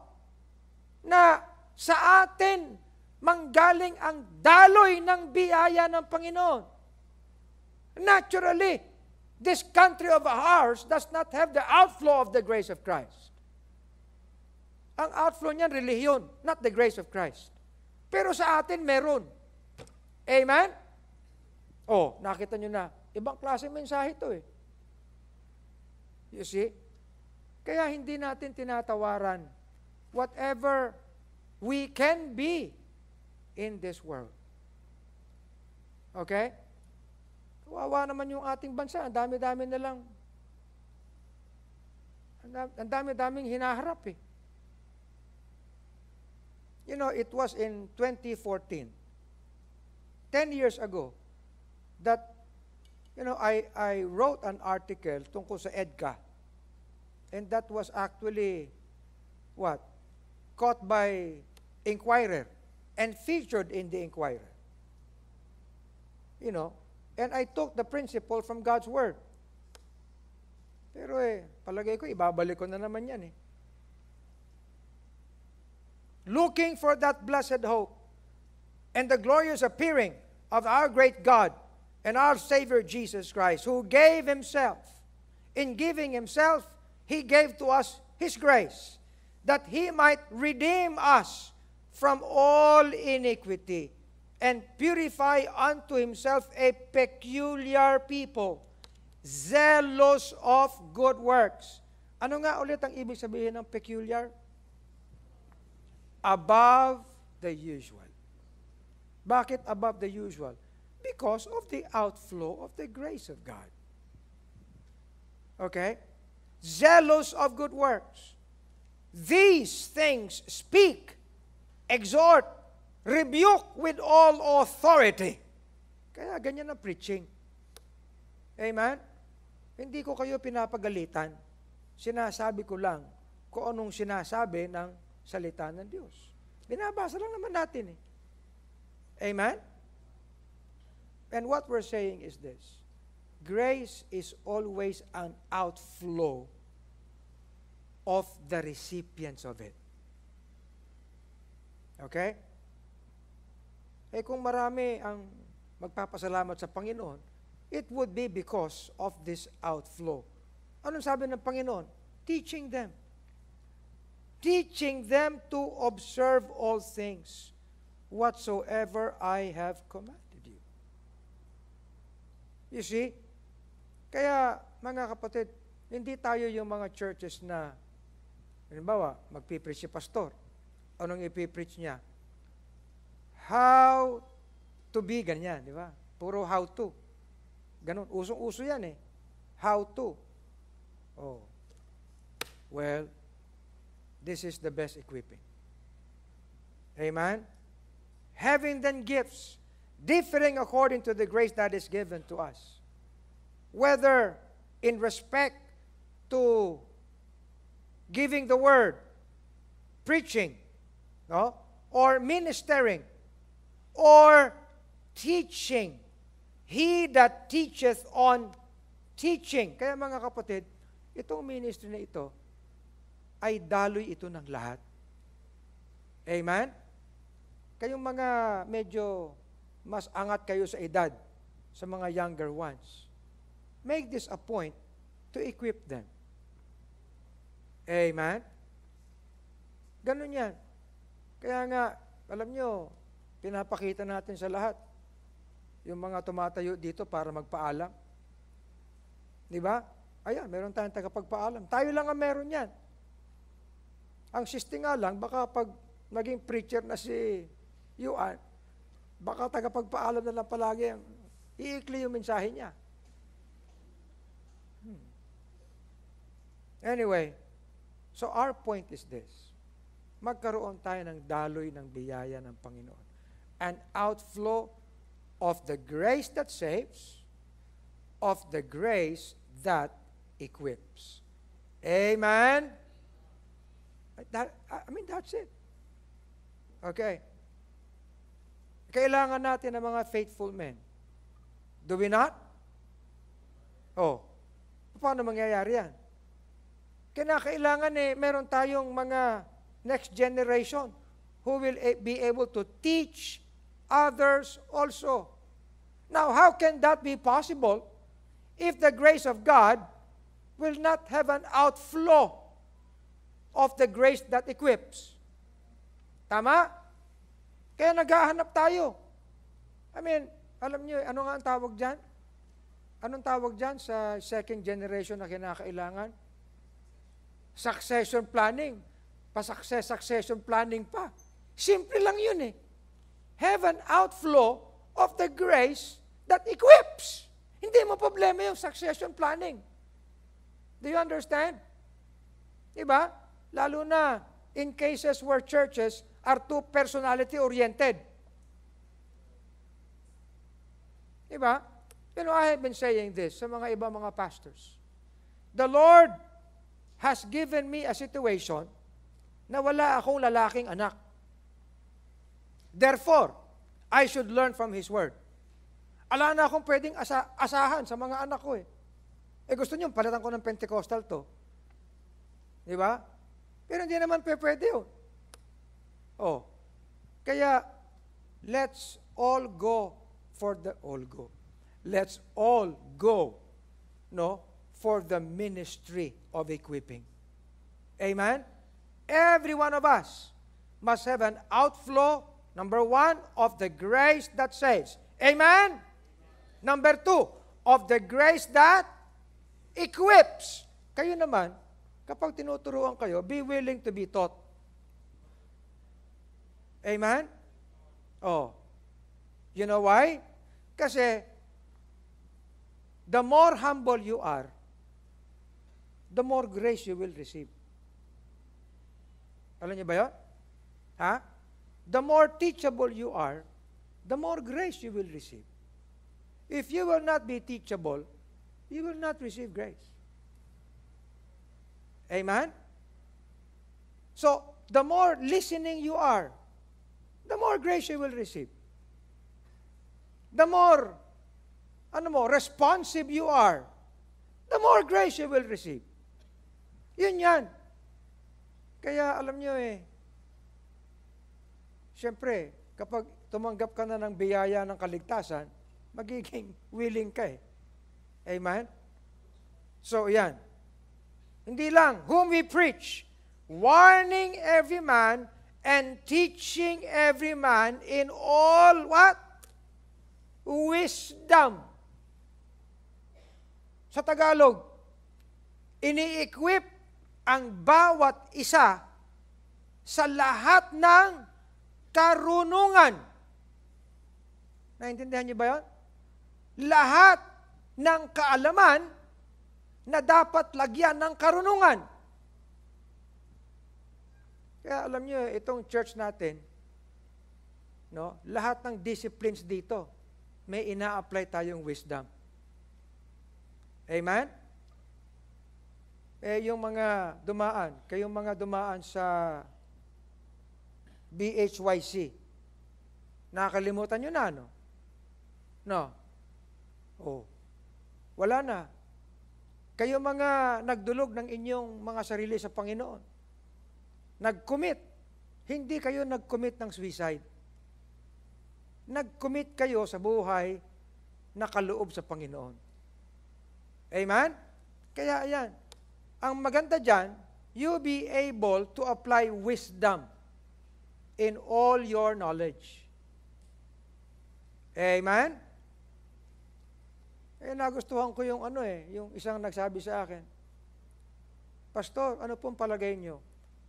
Na sa atin, manggaling ang daloy ng biyaya ng Panginoon. Naturally, this country of ours does not have the outflow of the grace of Christ. Ang outflow niyan, relihiyon, not the grace of Christ. Pero sa atin, meron. Amen? Oh, nakita nyo na, ibang klase mensahe ito eh. You see? Kaya hindi natin tinatawaran whatever we can be in this world. Okay? Kawawa naman yung ating bansa. Ang dami-dami na lang. Ang dami-daming hinaharap eh. You know, it was in 2014, 10 years ago, that, you know, I wrote an article tungkol sa EDCA. And that was actually, what? Caught by Inquirer and featured in the Inquirer. You know, and I took the principle from God's Word. Pero palagay ko, ibabalik ko na naman yan eh. Looking for that blessed hope and the glorious appearing of our great God and our Savior Jesus Christ, who gave Himself. In giving Himself, He gave to us His grace, that He might redeem us from all iniquity and purify unto Himself a peculiar people, zealous of good works. Ano nga ulit ang ibig sabihin ng peculiar? Above the usual. Bakit above the usual? Because of the outflow of the grace of God. Okay? Zealous of good works. These things speak, exhort, rebuke with all authority. Kaya ganyan ang preaching. Amen? Hindi ko kayo pinapagalitan. Sinasabi ko lang kung anong sinasabi ng salita ng Diyos. Binabasa lang naman natin eh. Amen? And what we're saying is this. Grace is always an outflow of the recipients of it. Okay? Kung marami ang magpapasalamat sa Panginoon, it would be because of this outflow. Anong sabi ng Panginoon? Teaching them. Teaching them to observe all things whatsoever I have commanded You see? Kaya, mga kapatid, hindi tayo yung mga churches na, halimbawa, magpipreach si pastor. Anong ipipreach niya? How to be, ganyan, di ba? Puro how to. Ganun, usong-uso yan eh. How to. Oh. Well, this is the best equipping. Amen? Having then gifts, differing according to the grace that is given to us. Whether in respect to giving the word, preaching, no? Or ministering, or teaching. He that teacheth on teaching. Kaya mga kapatid, itong ministry na ito, ay daloy ito ng lahat. Amen? Kayong mga medyo mas angat kayo sa edad, sa mga younger ones, make this a point to equip them. Amen? Ganun yan. Kaya nga, alam nyo, pinapakita natin sa lahat, yung mga tumatayo dito para magpaalam. Di ba? Ayan, meron tayong tagapagpaalam. Tayo lang ang meron yan. Ang siste nga lang, baka pag naging preacher na si Yuan, baka tagapagpaalam na lang palagi ang iikli yung mensahe niya. Anyway, so our point is this. Magkaroon tayo ng daloy ng biyaya ng Panginoon. An outflow of the grace that saves, of the grace that equips. Amen? That's it. Okay. Kailangan natin ng mga faithful men. Do we not? Oh. Paano mangyayari yan? Kailangan meron tayong mga next generation who will be able to teach others also. Now, how can that be possible if the grace of God will not have an outflow of the grace that equips? Tama? Kaya naghahanap tayo. Alam niyo, ano nga ang tawag dyan? Anong tawag dyan sa second generation na kinakailangan? Succession planning. Succession planning pa. Simple lang yun eh. Have an outflow of the grace that equips. Hindi mo problema yung succession planning. Do you understand? Diba? Lalo na in cases where churches are too personality-oriented. Diba? You know, I have been saying this sa mga ibang mga pastors. The Lord has given me a situation na wala akong lalaking anak. Therefore, I should learn from His Word. Ala na akong pwedeng asahan sa mga anak ko eh. Gusto niyo, palitan ko ng Pentecostal to. Di ba? Pero hindi naman pwede yun. Oh. Kaya, let's all go. Let's all go, no, for the ministry of equipping. Amen? Every one of us must have an outflow, number one, of the grace that saves. Amen? Number two, of the grace that equips. Kayo naman, kapag tinuturuan kayo, be willing to be taught. Amen? Oh. You know why? Kasi, the more humble you are, the more grace you will receive. Alam niyo ba yun? Ha? The more teachable you are, the more grace you will receive. If you will not be teachable, you will not receive grace. Amen? So, the more listening you are, the more grace you will receive. The more, responsive you are, the more grace you will receive. Yun yan. Kaya alam nyo siyempre, kapag tumanggap ka na ng biyaya ng kaligtasan, magiging willing ka eh. Amen? So, yan. Hindi lang, whom we preach, warning every man and teaching every man in all what? Wisdom. Sa Tagalog, ini-equip ang bawat isa sa lahat ng karunungan. Naintindihan niyo ba yun? Lahat ng kaalaman na dapat lagyan ng karunungan. Kaya alam niyo, itong church natin, no, lahat ng disciplines dito, may ina-apply tayong wisdom. Amen? Yung mga dumaan, kayong mga dumaan sa BHYC, nakakalimutan nyo na, no? No? Oh. Wala na. Kayo mga nagdulog ng inyong mga sarili sa Panginoon. Nag-commit. Hindi kayo nag-commit ng suicide. Nag-commit kayo sa buhay na kaloob sa Panginoon. Amen? Kaya ayan, ang maganda dyan, you be able to apply wisdom in all your knowledge. Amen? Nagustuhan ko yung yung isang nagsabi sa akin, Pastor, ano pong palagay nyo?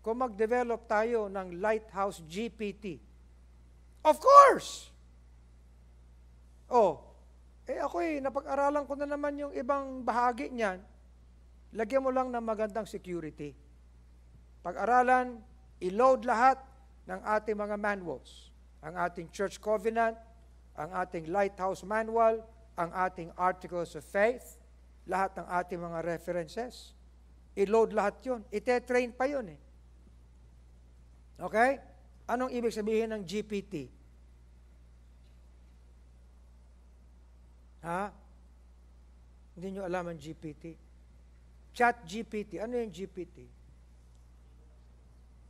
Kung mag-develop tayo ng Lighthouse GPT. Of course! Ako napag-aralan ko na naman yung ibang bahagi niyan. Lagyan mo lang ng magandang security. Pag-aralan, i-load lahat ng ating mga manuals. Ang ating Church Covenant, ang ating Lighthouse Manual, ang ating Articles of Faith, lahat ng ating mga references. I-load lahat yun. Ite-train pa yun eh. Okay? Anong ibig sabihin ng GPT? Ha? Hindi nyo alam ang GPT. Chat GPT. Ano yung GPT?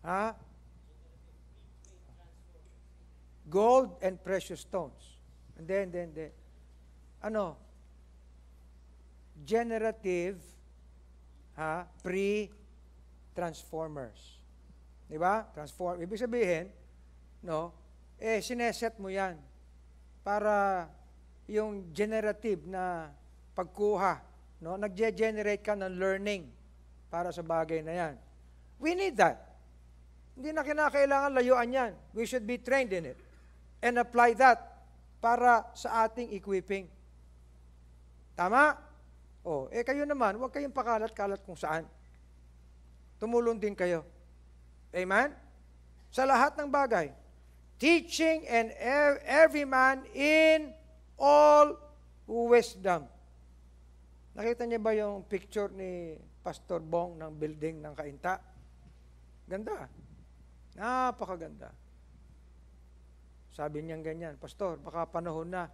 Ha? Gold and precious stones. And then. Generative, pre-transformers. Di ba? Ibig sabihin, sineset mo yan para yung generative na pagkuha, nagge-generate ka ng learning para sa bagay na yan. We need that. Hindi na kinakailangan layuan yan. We should be trained in it and apply that para sa ating equipping. Tama? Kayo naman, huwag kayong pakalat-kalat kung saan. Tumulong din kayo. Amen? Sa lahat ng bagay. Teaching and every man in all wisdom. Nakita niyo ba yung picture ni Pastor Bong ng building ng Kainta? Ganda. Napakaganda. Sabi niya ganyan, Pastor, baka panahon na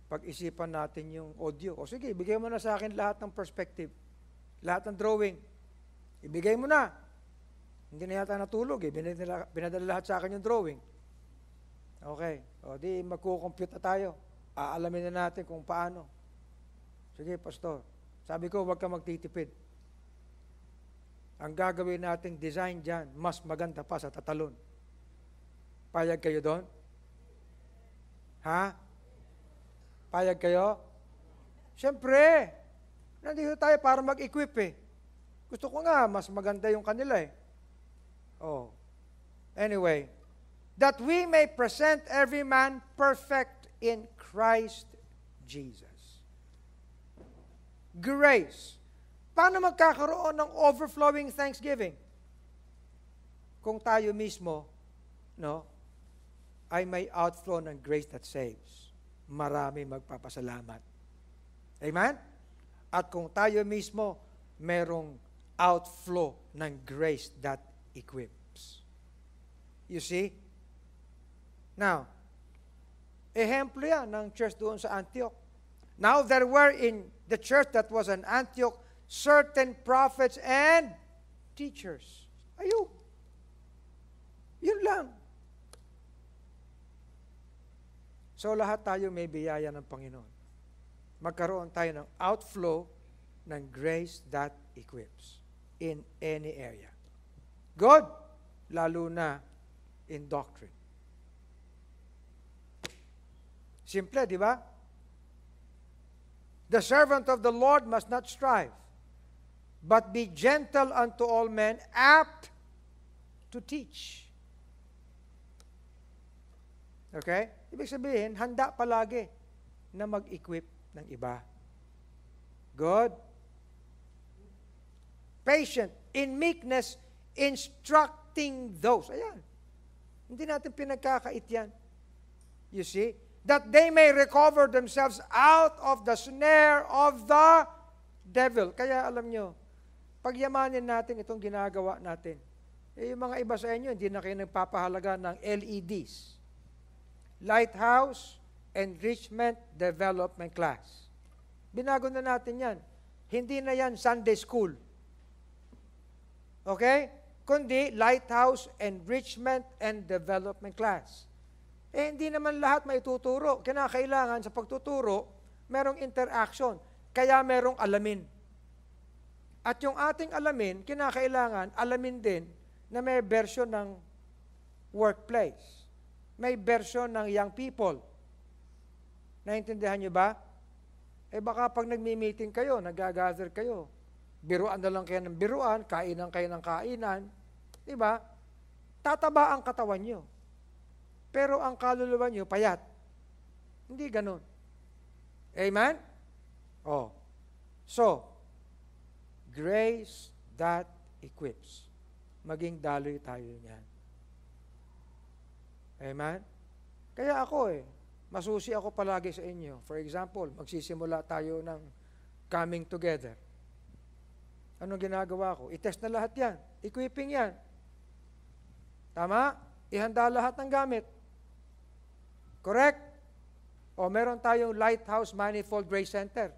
pag-isipan natin yung audio. Sige, ibigay mo na sa akin lahat ng perspective. Lahat ng drawing. Ibigay mo na. Hindi na yata natulog eh. Binadala lahat sa akin yung drawing. Okay. Di magkukompute na tayo. Aalamin na natin kung paano. Sige, Pastor. Sabi ko, huwag ka magtitipid. Ang gagawin nating design dyan, mas maganda pa sa tatalon. Payag kayo doon? Ha? Payag kayo? Siyempre, nandito tayo para mag-equip eh. Gusto ko nga, mas maganda yung kanila eh. Anyway, that we may present every man perfect in Christ Jesus. Grace. Paano magkakaroon ng overflowing thanksgiving? Kung tayo mismo, ay may outflow ng grace that saves. Marami magpapasalamat. Amen? At kung tayo mismo, merong outflow ng grace that equips. You see? Now, ehemplo yan ng church doon sa Antioch. Now there were in the church that was in Antioch certain prophets and teachers. Ayun. Yun lang. So lahat tayo may biyaya ng Panginoon. Magkaroon tayo ng outflow ng grace that equips in any area. Good, lalo na in doctrine. Simple, di ba? The servant of the Lord must not strive, but be gentle unto all men, apt to teach. Okay? Ibig sabihin, handa palagi na mag-equip ng iba. Good. Patient, in meekness, instructing those. Ayan. Hindi natin pinagkakait yan. You see? That they may recover themselves out of the snare of the devil. Kaya alam nyo, pagyamanin natin itong ginagawa natin. Yung mga iba sa inyo, hindi na kayo nagpapahalaga ng LEDs. Lighthouse Enrichment Development Class. Binago na natin yan. Hindi na yan Sunday School. Okay? Kundi Lighthouse Enrichment and Development Class. Hindi naman lahat may tuturo. Kinakailangan sa pagtuturo, merong interaction. Kaya merong alamin. At yung ating alamin, kinakailangan alamin din na may version ng workplace. May version ng young people. Naintindihan nyo ba? Baka pag nagmi-meeting kayo, nag-gather kayo, biruan na lang kayo ng biruan, kainan kayo ng kainan, di ba? Tataba ang katawan nyo. Pero ang kaluluwa nyo, payat. Hindi ganun. Amen? Oh. So, grace that equips. Maging daloy tayo niyan. Amen? Kaya ako masusi ako palagi sa inyo. For example, magsisimula tayo ng coming together. Anong ginagawa ko? I-test na lahat yan. Equipping yan. Tama? Ihanda lahat ng gamit. Correct? O meron tayong Lighthouse Manifold Grace Center.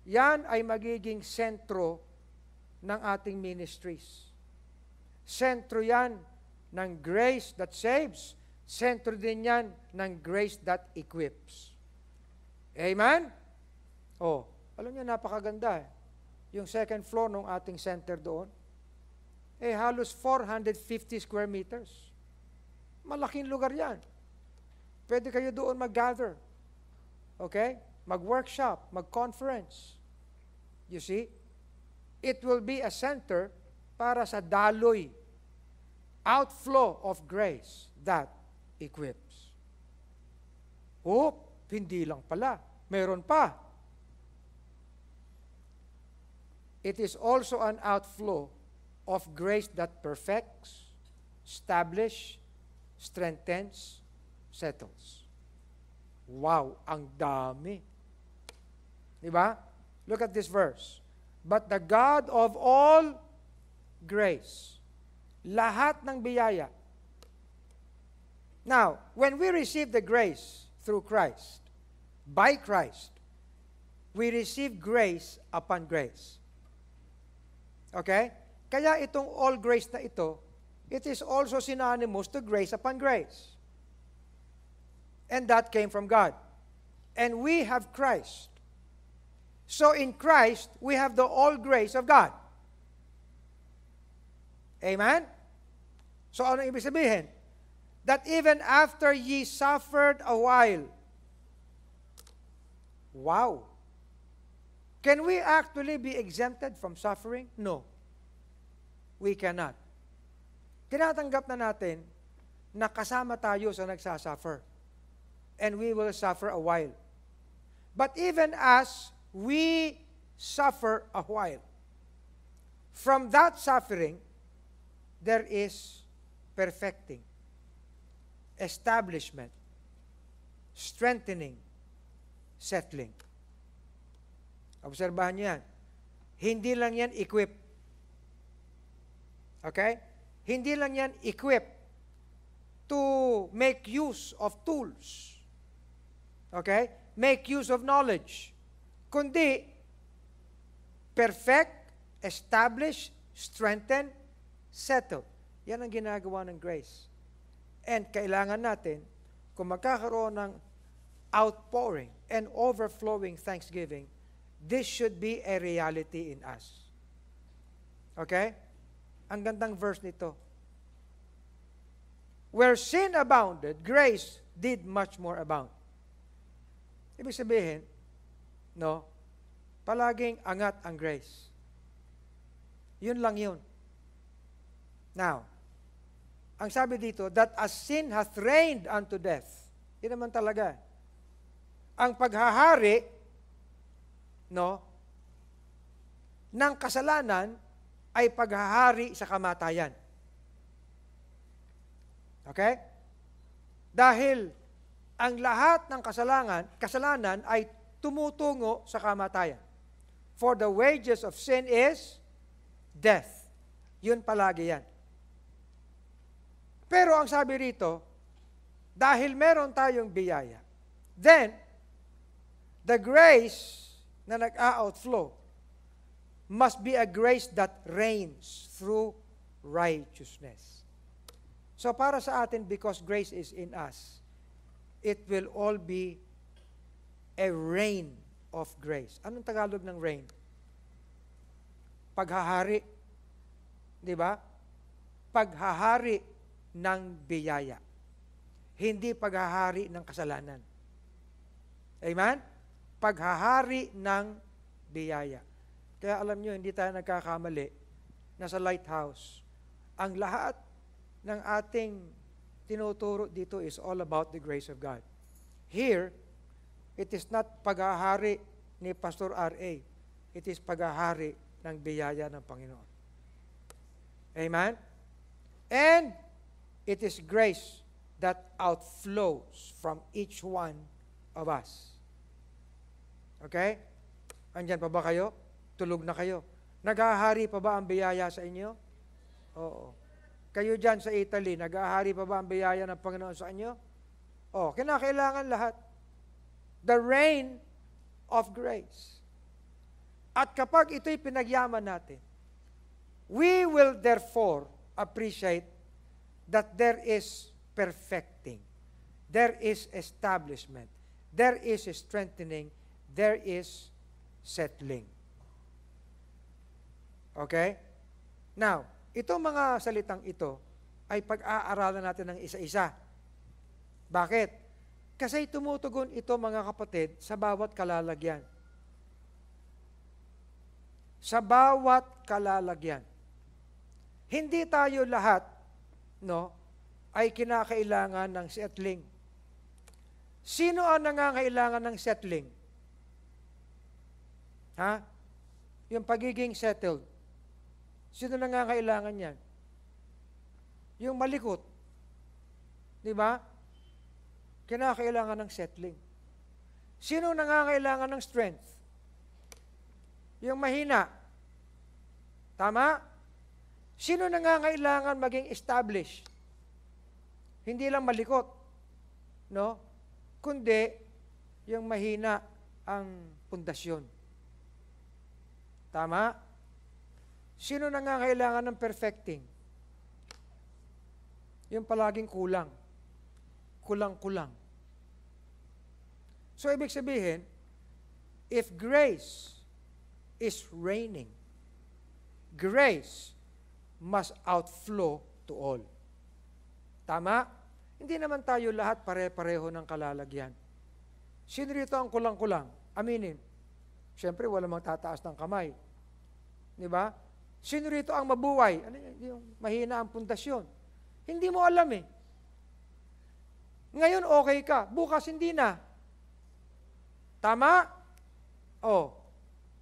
Yan ay magiging sentro ng ating ministries. Sentro yan ng grace that saves. Sentro din yan ng grace that equips. Amen? O, alam niyo, napakaganda Yung second floor ng ating center doon, halos 450 square meters. Malaking lugar yan. Pwede kayo doon mag-gather. Okay? Mag-workshop, mag-conference. You see? It will be a center para sa daloy, outflow of grace that equips. Hindi lang pala. Meron pa. It is also an outflow of grace that perfects, establishes, strengthens, settles. Wow, ang dami. Diba? Look at this verse. But the God of all grace, lahat ng biyaya. Now, when we receive the grace through Christ, by Christ, we receive grace upon grace. Okay? Kaya itong all grace na ito, it is also synonymous to grace upon grace. And that came from God. And we have Christ. So in Christ, we have the all grace of God. Amen? So ano ibig sabihin? That even after ye suffered a while, wow! Can we actually be exempted from suffering? No. We cannot. Tinatanggap na natin na kasama tayo sa nagsasuffer. And we will suffer a while. But even as we suffer a while, from that suffering, there is perfecting, establishment, strengthening, settling. Obserbahan niyo yan. Hindi lang yan equip. Okay? Hindi lang yan equip to make use of tools. Okay? Make use of knowledge. Kundi, perfect, establish, strengthen, settle. Yan ang ginagawa ng grace. And kailangan natin, kung magkakaroon ng outpouring and overflowing thanksgiving, this should be a reality in us. Okay? Ang gandang verse nito. Where sin abounded, grace did much more abound. Ibig sabihin, no, Palaging angat ang grace. Yun lang yun. Now, ang sabi dito, that as sin hath reigned unto death. Yun naman talaga. Ang paghahari, no, ng kasalanan ay paghahari sa kamatayan. Okay? Dahil ang lahat ng kasalanan ay tumutungo sa kamatayan. For the wages of sin is death. Yun palagi yan. Pero ang sabi rito, dahil meron tayong biyaya, then, the grace na nag-outflow must be a grace that reigns through righteousness. So para sa atin, because grace is in us, it will all be a reign of grace. Anong Tagalog ng reign? Paghahari. Di ba? Paghahari ng biyaya. Hindi paghahari ng kasalanan. Amen? Paghahari ng biyaya. Kaya alam nyo, hindi tayo nagkakamali na sa Lighthouse, ang lahat ng ating tinuturo dito is all about the grace of God. Here, it is not paghahari ni Pastor R.A. It is paghahari ng biyaya ng Panginoon. Amen? And it is grace that outflows from each one of us. Okay? Andyan pa ba kayo? Tulog na kayo. Naghahari pa ba ang biyaya sa inyo? Oo. Kayo dyan sa Italy, naghahari pa ba ang biyaya ng Panginoon sa inyo? Oo. Kinakailangan lahat. The reign of grace. At kapag ito'y pinagyaman natin, we will therefore appreciate that there is perfecting, there is establishment, there is strengthening, there is settling. Okay? Now, itong mga salitang ito ay pag-aaralan natin ng isa-isa. Bakit? Kasi tumutugon ito, mga kapatid, sa bawat kalalagyan. Sa bawat kalalagyan. Hindi tayo lahat, no, ay kinakailangan ng settling. Sino ang nangangailangan ng settling? Ha? Yung pagiging settled. Sino nangangailangan yan? Yung malikot. Di ba? Kinakailangan ng settling. Sino nangangailangan ng strength? Yung mahina. Tama? Sino nangangailangan maging established? Hindi lang malikot, no? Kundi yung mahina ang pundasyon. Tama? Sino nangangailangan ng perfecting? Yung palaging kulang. Kulang-kulang. So, ibig sabihin, if grace is reigning, grace must outflow to all. Tama? Hindi naman tayo lahat pare-pareho ng kalalagyan. Sino rito ang kulang-kulang? Aminin. Siyempre, wala mang tataas ng kamay. Di ba? Sino rito ang mabuhay? Ano yung mahina ang pundasyon? Hindi mo alam eh. Ngayon okay ka, bukas hindi na. Tama? Oh.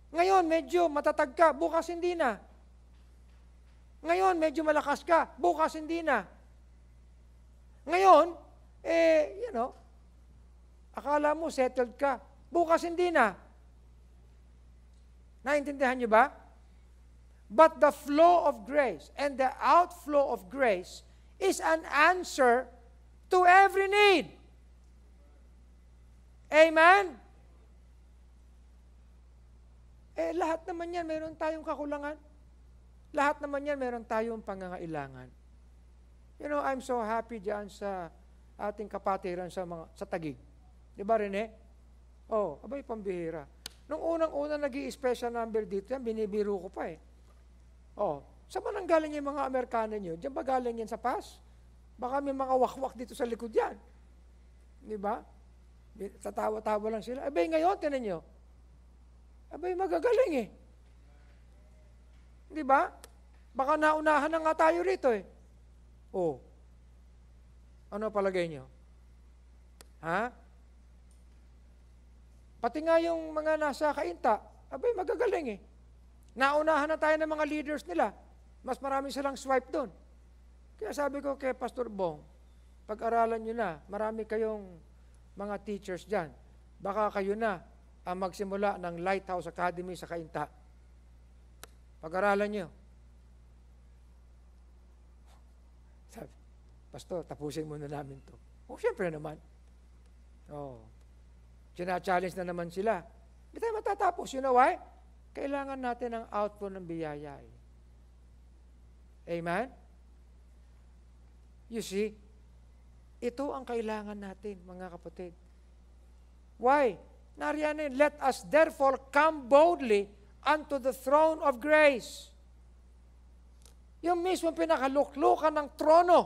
Ngayon medyo matatag ka, bukas hindi na. Ngayon medyo malakas ka, bukas hindi na. Ngayon, akala mo settled ka, bukas hindi na. Naintindihan niyo ba? But the flow of grace and the outflow of grace is an answer to every need. Amen? Lahat naman yan, meron tayong kakulangan. Lahat naman yan, meron tayong pangangailangan. You know, I'm so happy diyan sa ating kapatiran sa Taguig. Di ba, Rene? Oh, abay, pambihira. Nung unang-unang nag-i-special number dito, yan, binibiro ko pa eh. Oh, saan ba nang galing yung mga Amerikano nyo? Diyan ba galing yan sa PAS? Baka may mga wakwak dito sa likod yan. Di ba? Tatawa-tawa lang sila. Abay, ngayon, tinan nyo. Abay, magagaling eh. Di ba? Baka naunahan na nga tayo rito eh. Oh. Ano palagay nyo? Ha? Pati nga yung mga nasa kainta, abay, magagaling eh. Naunahan na tayo ng mga leaders nila. Mas marami silang swipe doon. Kaya sabi ko kay Pastor Bong, pag-aralan nyo na, marami kayong mga teachers dyan. Baka kayo na ang magsimula ng Lighthouse Academy sa Kainta. Pag-aralan nyo. Sabi, Pastor, tapusin muna namin to. O, siyempre naman. Oh. Sina-challenge na naman sila. Hindi tayo matatapos. You know why? Kailangan natin ang outflow ng biyaya. Amen? You see, ito ang kailangan natin, mga kapatid. Why? Nariyan, let us therefore come boldly unto the throne of grace. Yung mismo pinakaluklukan ng trono,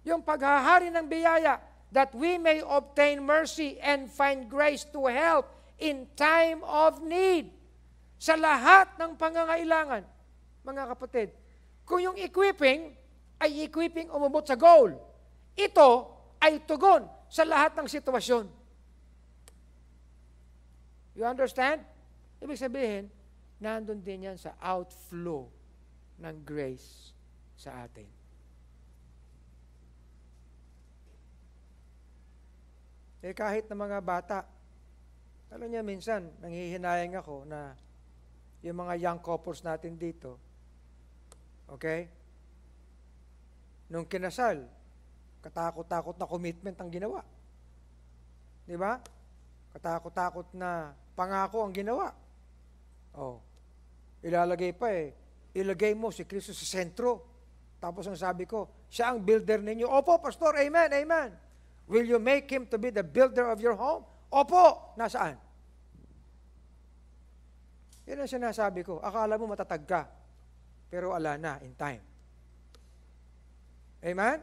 yung paghahari ng biyaya, that we may obtain mercy and find grace to help in time of need. Sa lahat ng pangangailangan, mga kapatid, kung yung equipping ay equipping umabot sa goal, ito ay tugon sa lahat ng sitwasyon. You understand? Ibig sabihin, nandun din yan sa outflow ng grace sa atin. Eh kahit na mga bata, alam niya minsan, nanghihinayang ako na yung mga young couples natin dito, okay? Nung kinasal, katakot-takot na commitment ang ginawa. Di ba? Katakot-takot na pangako ang ginawa. Oh. Ilalagay pa ilagay mo si Kristo sa sentro. Tapos ang sabi ko, siya ang builder ninyo. Opo, Pastor, amen, amen. Will you make him to be the builder of your home? Opo, nasaan? Yan ang sinasabi ko. Akala mo matatag ka, pero ala na, in time. Amen?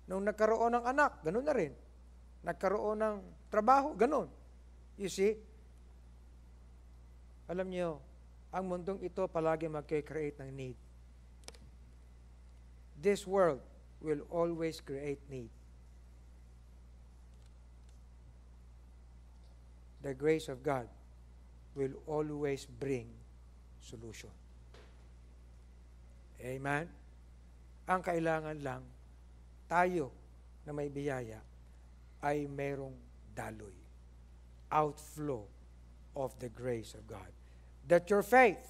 Nung nagkaroon ng anak, ganun na rin. Nagkaroon ng trabaho, ganun. You see? Alam niyo, ang mundong ito palagi mag-create ng need. This world will always create need. The grace of God will always bring solution. Amen? Ang kailangan lang, tayo na may biyaya, ay merong daloy. Outflow of the grace of God. That your faith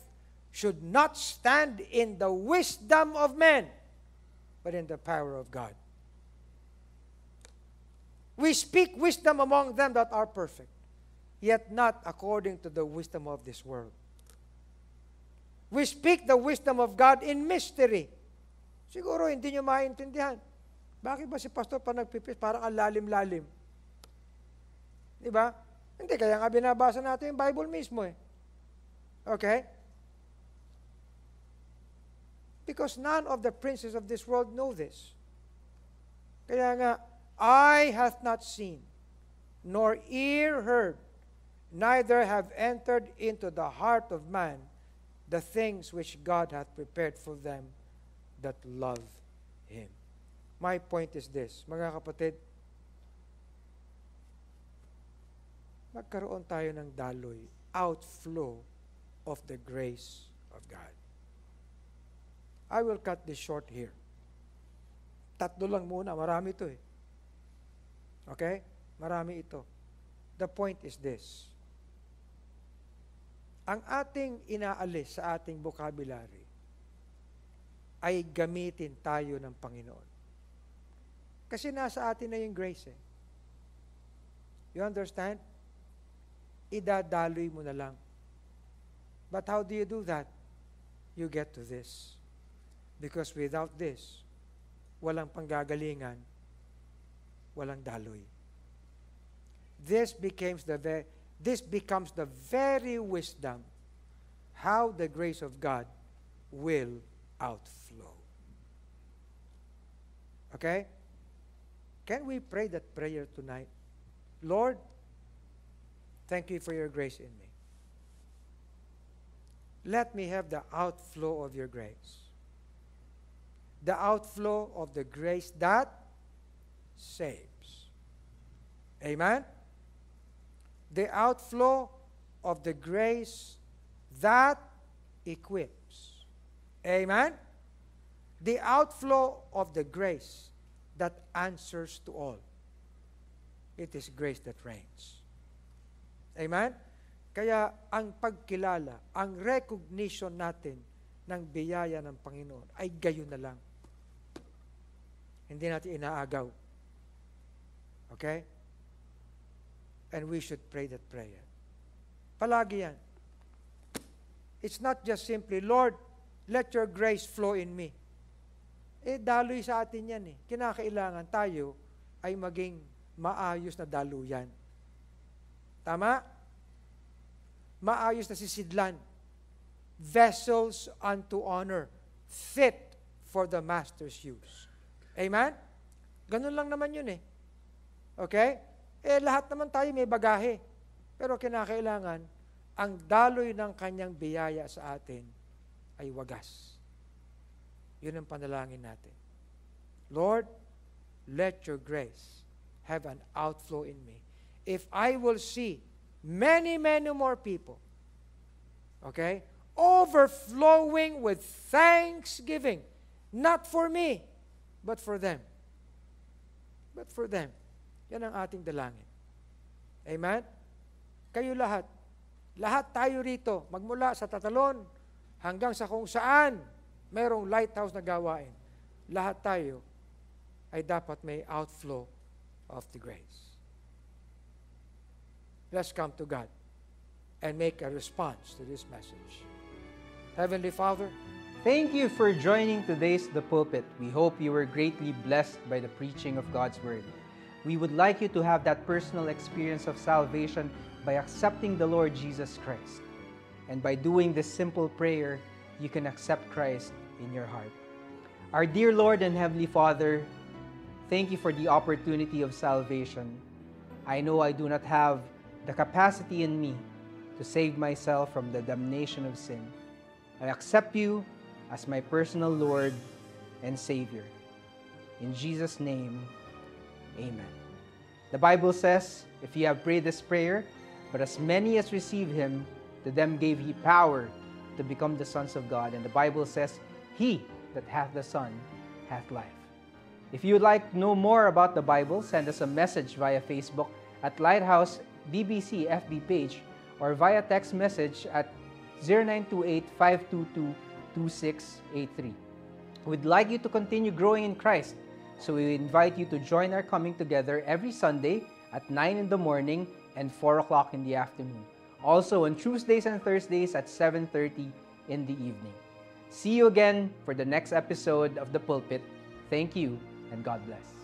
should not stand in the wisdom of men, but in the power of God. We speak wisdom among them that are perfect, yet not according to the wisdom of this world. We speak the wisdom of God in mystery. Siguro hindi nyo maintindihan. Bakit ba si pastor pa nagpipis? Parang ang lalim-lalim. Di ba? Hindi, kaya nga binabasa natin yung Bible mismo eh. Okay? Because none of the princes of this world know this. Kaya nga, eye hath not seen, nor ear heard, neither have entered into the heart of man the things which God hath prepared for them that love Him. My point is this, mga kapatid, magkaroon tayo ng daloy, outflow of the grace of God. I will cut this short here. Tatlo lang muna, marami ito eh. Okay? Marami ito. The point is this. Ang ating inaalis sa ating vocabulary ay gamitin tayo ng Panginoon. Kasi nasa atin na yung grace eh. You understand? Idadaloy mo na lang. But how do you do that? You get to this. Because without this, walang panggagalingan, walang daloy. This becomes the very wisdom how the grace of God will outflow. Okay? Can we pray that prayer tonight? Lord, thank you for your grace in me. let me have the outflow of your grace. The outflow of the grace that saves. Amen? The outflow of the grace that equips. Amen? The outflow of the grace that answers to all. It is grace that reigns. Amen? Kaya ang pagkilala, ang recognition natin ng biyaya ng Panginoon ay gayon na lang. Hindi natin inaagaw. Okay? And we should pray that prayer. Palagi yan. It's not just simply, Lord, let your grace flow in me. Daloy sa atin yan eh. Kinakailangan tayo ay maging maayos na daluyan. Tama? Maayos na sisidlan. Vessels unto honor, fit for the master's use. Amen? Ganun lang naman yun eh. Okay? Lahat naman tayo may bagahe. Pero kinakailangan, ang daloy ng kanyang biyaya sa atin ay wagas. Yun ang panalangin natin. Lord, let your grace have an outflow in me. If I will see many, many more people, okay, overflowing with thanksgiving, not for me, but for them. But for them. Yan ang ating dalangin. Amen? Kayo lahat. Lahat tayo rito, magmula sa Tatalon hanggang sa kung saan mayroong lighthouse na gawain. Lahat tayo ay dapat may outflow of the grace. Let's come to God and make a response to this message. Heavenly Father, thank you for joining today's The Pulpit. We hope you were greatly blessed by the preaching of God's Word. We would like you to have that personal experience of salvation by accepting the Lord Jesus Christ. And by doing this simple prayer, you can accept Christ in your heart. Our dear Lord and Heavenly Father, thank you for the opportunity of salvation. I know I do not have the capacity in me to save myself from the damnation of sin. I accept you as my personal Lord and Savior. In Jesus' name, amen. The Bible says, if you have prayed this prayer, but as many as receive Him, to them gave He power to become the sons of God. And the Bible says, he that hath the Son hath life. If you would like to know more about the Bible, send us a message via Facebook at Lighthouse BBC FB page or via text message at 0928-522-2683. We'd like you to continue growing in Christ, so we invite you to join our coming together every Sunday at 9 in the morning and 4 o'clock in the afternoon. Also on Tuesdays and Thursdays at 7:30 in the evening. See you again for the next episode of The Pulpit. Thank you and God bless.